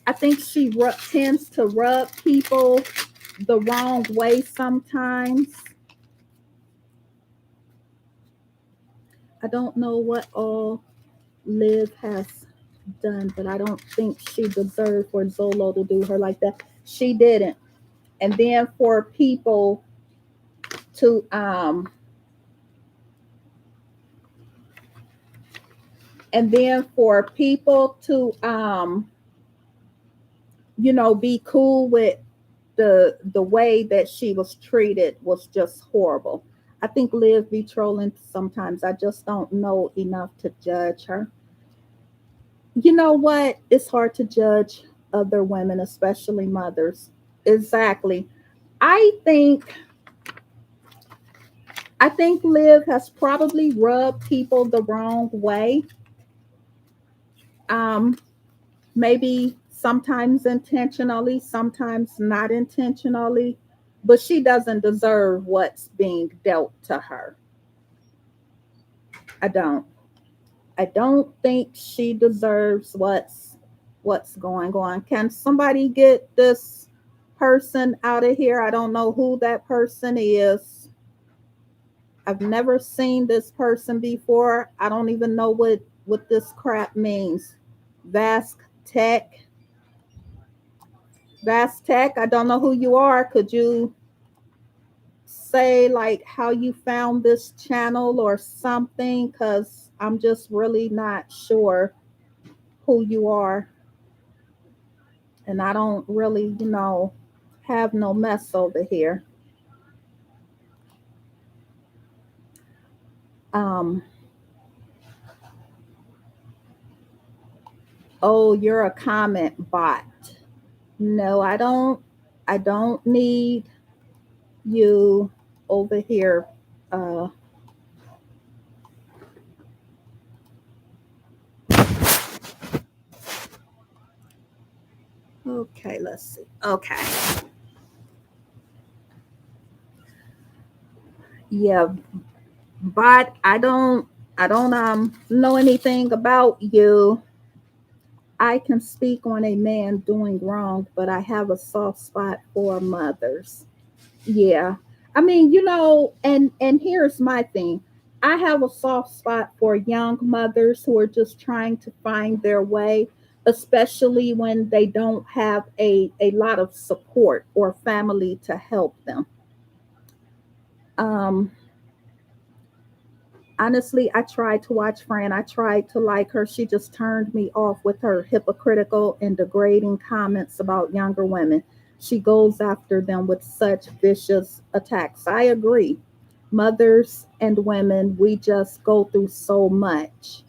I think she tends to rub people the wrong way sometimes. I don't know what all Liv has done, but I don't think she deserved for Zolo to do her like that. She didn't. And then for people to be cool with the way that she was treated was just horrible. I think Liv be trolling sometimes. I just don't know enough to judge her. You know what? It's hard to judge other women, especially mothers. Exactly. I think I think Liv has probably rubbed people the wrong way. Um, Maybe sometimes intentionally, sometimes not intentionally, but she doesn't deserve what's being dealt to her. I don't. I don't think she deserves what's going on. Can somebody get this person out of here? I don't know who that person is. I've never seen this person before. I don't even know what this crap means. Vast Tech. Vast Tech, I don't know who you are. Could you say like how you found this channel or something? Because I'm just really not sure who you are. And I don't really, have no mess over here. Um, oh, you're a comment bot. No, I don't need you over here. Uh, okay, let's see. Okay. Yeah, but I don't know anything about you. I can speak on a man doing wrong, but I have a soft spot for mothers. Yeah. I mean, and here's my thing. I have a soft spot for young mothers who are just trying to find their way, especially when they don't have a lot of support or family to help them. Um, Honestly, I tried to watch Fran. I tried to like her. She just turned me off with her hypocritical and degrading comments about younger women. She goes after them with such vicious attacks. I agree. Mothers and women, we just go through so much.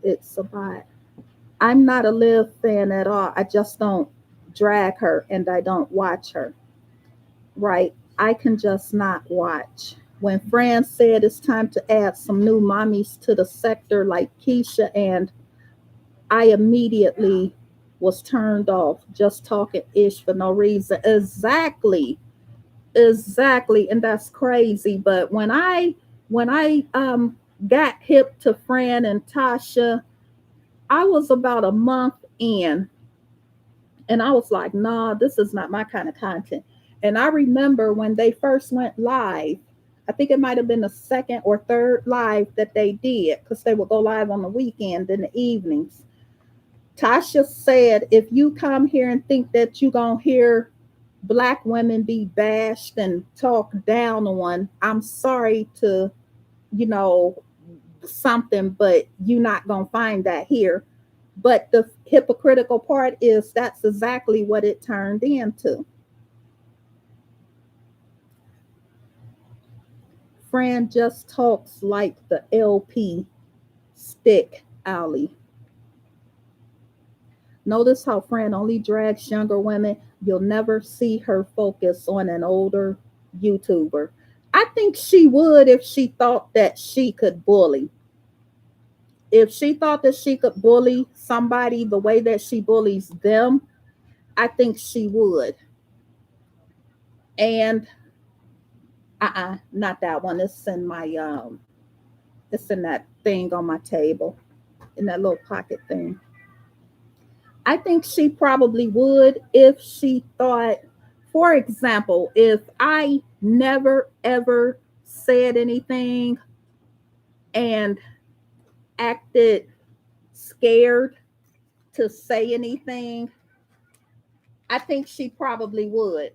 It's a lot. I'm not a Liv fan at all. I just don't drag her and I don't watch her. Right? I can just not watch. When Fran said it's time to add some new mommies to the sector like Keisha, and I immediately was turned off just talking ish for no reason. Exactly. Exactly. And that's crazy. But when I got hip to Fran and Tasha, I was about a month in and I was like, nah, this is not my kind of content. And I remember when they first went live, I think it might have been the second or third live that they did because they would go live on the weekend in the evenings. Tasha said, if you come here and think that you're going to hear black women be bashed and talked down on, I'm sorry to, you know, something, but you're not going to find that here. But the hypocritical part is that's exactly what it turned into. Fran just talks like the LP stick alley. Notice how Fran only drags younger women. You'll never see her focus on an older YouTuber. I think she would if she thought that she could bully. If she thought that she could bully somebody the way that she bullies them, I think she would. And not that one. It's in that thing on my table, in that little pocket thing. I think she probably would if she thought, for example, if I never ever said anything and acted scared to say anything, I think she probably would.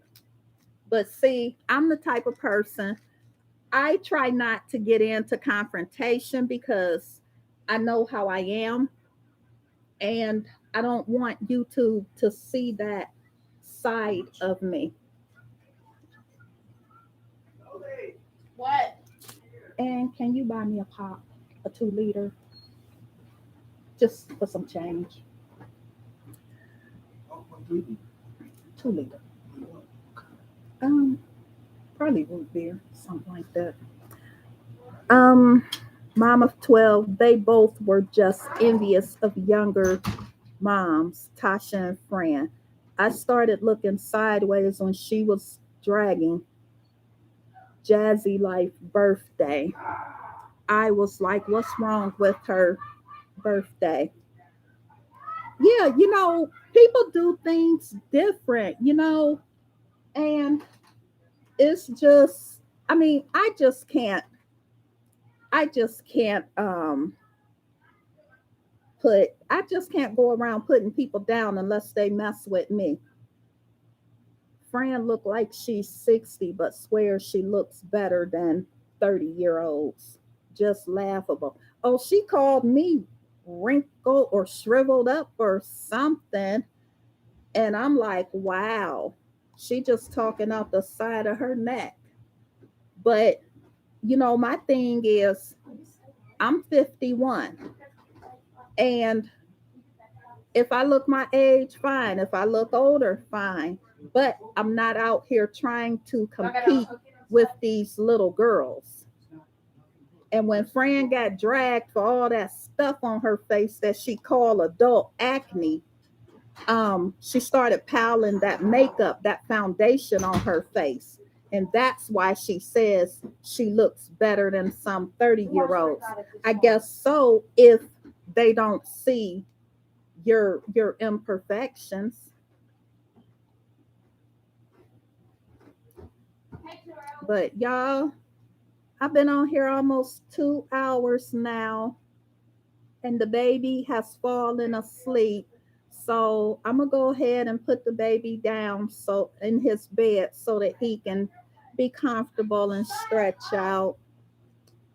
But see, I'm the type of person, I try not to get into confrontation because I know how I am and I don't want YouTube to see that side of me. What? And can you buy me a pop, a 2 liter, just for some change? 2 liter. Um, Probably root beer, something like that. Um, Mom of 12, they both were just envious of younger moms, Tasha and Fran. I started looking sideways when she was dragging Jazzy Life birthday. I was like, what's wrong with her birthday? Yeah, people do things different, and it's just, I mean, I just can't I just can't go around putting people down unless they mess with me. Fran look like she's 60 but swears she looks better than 30-year-olds. Just laughable. Oh, she called me wrinkled or shriveled up or something. And I'm like, wow, she just talking out the side of her neck. But, my thing is, I'm 51. And if I look my age, fine. If I look older, fine. But I'm not out here trying to compete with these little girls. And when Fran got dragged for all that stuff on her face that she called adult acne, she started piling that makeup, that foundation on her face. And that's why she says she looks better than some 30-year-olds. I guess so, if they don't see your imperfections. But y'all, I've been on here almost 2 hours now, and the baby has fallen asleep. So I'm gonna go ahead and put the baby down so in his bed so that he can be comfortable and stretch out.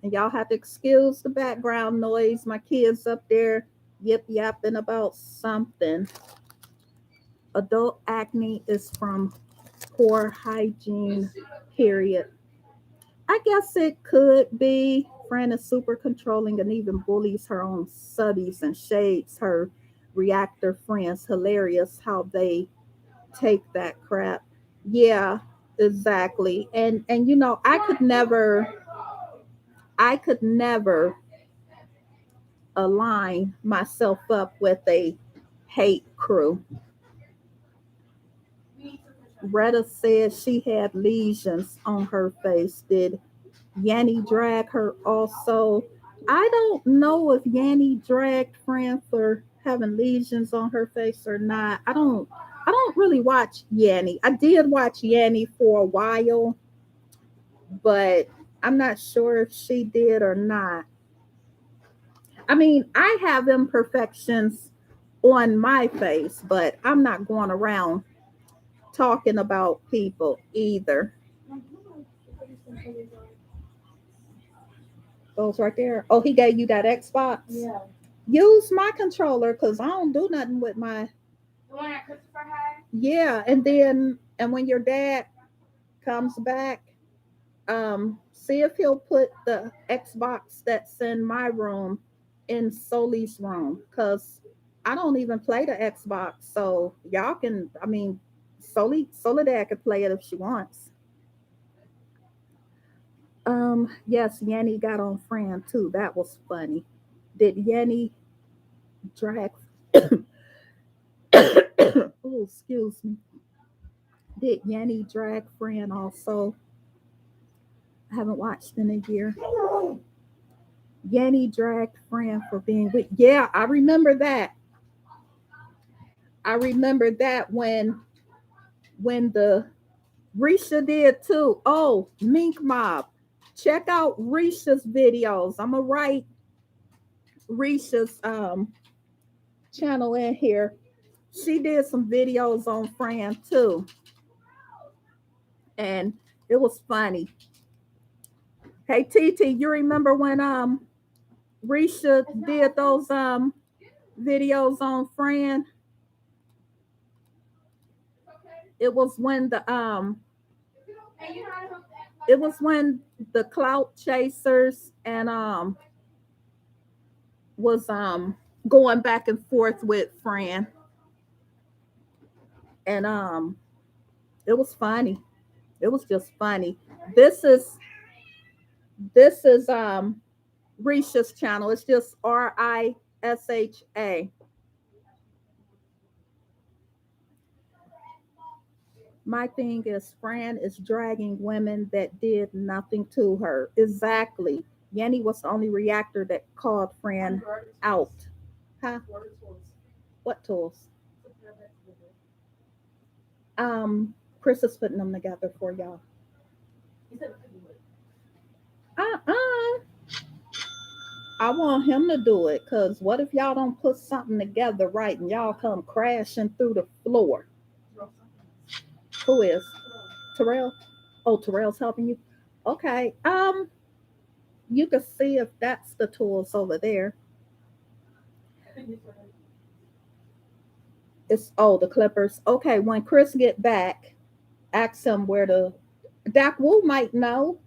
And y'all have to excuse the background noise. My kids up there yip yapping about something. Adult acne is from poor hygiene, period. I guess it could be. Fran is super controlling and even bullies her own subbies and shades her reactor friends. Hilarious how they take that crap. Yeah, exactly. And I could never align myself up with a hate crew. Retta said she had lesions on her face. Did Yanni drag her also? I don't know if Yanni dragged Fran for having lesions on her face or not. I don't really watch Yanni. I did watch Yanni for a while, but I'm not sure if she did or not. I mean, I have imperfections on my face, but I'm not going around talking about people either. Those right there. Oh, he gave you that Xbox? Yeah. Use my controller because I don't do nothing with my. The one that Christopher had? Yeah, and when your dad comes back, see if he'll put the Xbox that's in my room in Soli's room because I don't even play the Xbox. So y'all can, I mean, Soledad could play it if she wants. Yes, Yanni got on Fran too. That was funny. Did Yanni drag? Oh, excuse me. Did Yanni drag Fran also? I haven't watched in a year. Yanni dragged Fran for being with. Yeah, I remember that. I remember that when the Risha did too. Oh, Mink Mob. Check out Risha's videos. I'm gonna write Risha's channel in here. She did some videos on Fran too, and it was funny. Hey TT, you remember when Risha did those videos on Fran? It was when the it was when the clout chasers and was going back and forth with Fran, and it was funny. It was just funny. This is this is Risha's channel. It's just Risha. My thing is Fran is dragging women that did nothing to her. Exactly. Yanni was the only reactor that called Fran out. Huh? What tools? Chris is putting them together for y'all. Uh-uh. I want him to do it because what if y'all don't put something together right and y'all come crashing through the floor? Who is? Terrell? Oh, Terrell's helping you? Okay. You can see if that's the tools over there. It's the clippers. Okay, when Chris get back, ask him where the Doc Wu might know.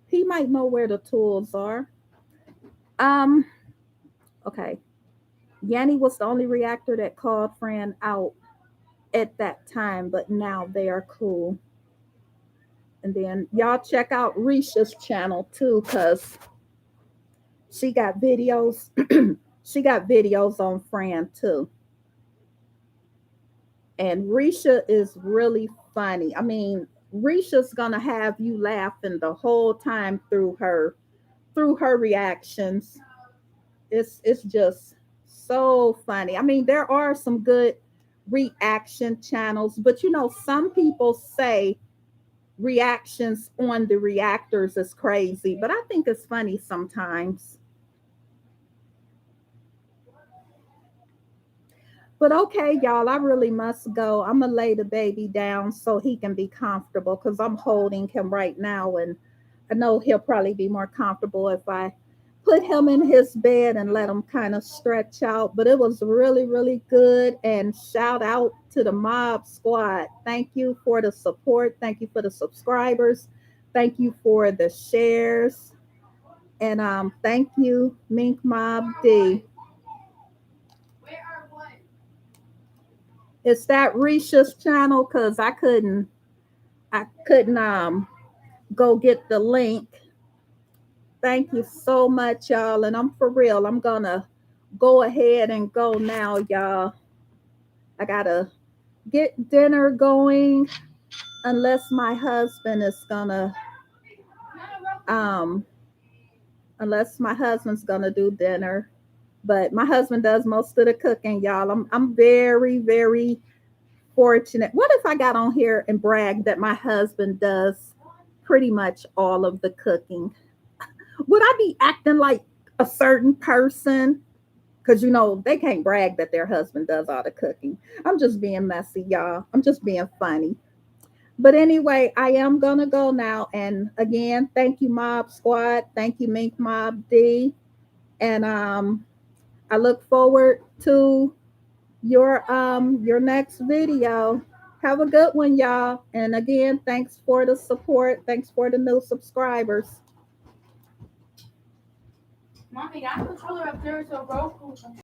He might know where the tools are. Um, okay. Yanni was the only reactor that called Fran out at that time, but now they are cool. And then y'all check out Risha's channel too, cause she got videos. She got videos on Fran too. And Risha is really funny. I mean, Risha's gonna have you laughing the whole time through her reactions. It's just so funny. I mean, there are some good reaction channels, but some people say reactions on the reactors is crazy, but I think it's funny sometimes. But okay, y'all, I really must go. I'm gonna lay the baby down so he can be comfortable because I'm holding him right now, and I know he'll probably be more comfortable if I put him in his bed and let him kind of stretch out. But it was really, really good. And shout out to the Mob Squad. Thank you for the support. Thank you for the subscribers. Thank you for the shares. And thank you, Mink Mob D. It's that Risha's channel because I couldn't go get the link. Thank you so much, y'all. And I'm for real. I'm gonna go ahead and go now, y'all. I gotta get dinner going unless my husband is gonna um unless my husband's gonna do dinner. But my husband does most of the cooking, y'all. I'm very, very fortunate. What if I got on here and bragged that my husband does pretty much all of the cooking? Would I be acting like a certain person? Because they can't brag that their husband does all the cooking. I'm just being messy, y'all. I'm just being funny. But anyway, I am gonna go now. And again, thank you, Mob Squad. Thank you, Mink Mob D. And I look forward to your next video. Have a good one, y'all. And again, thanks for the support. Thanks for the new subscribers. Mommy, that controller up there is a Roku controller.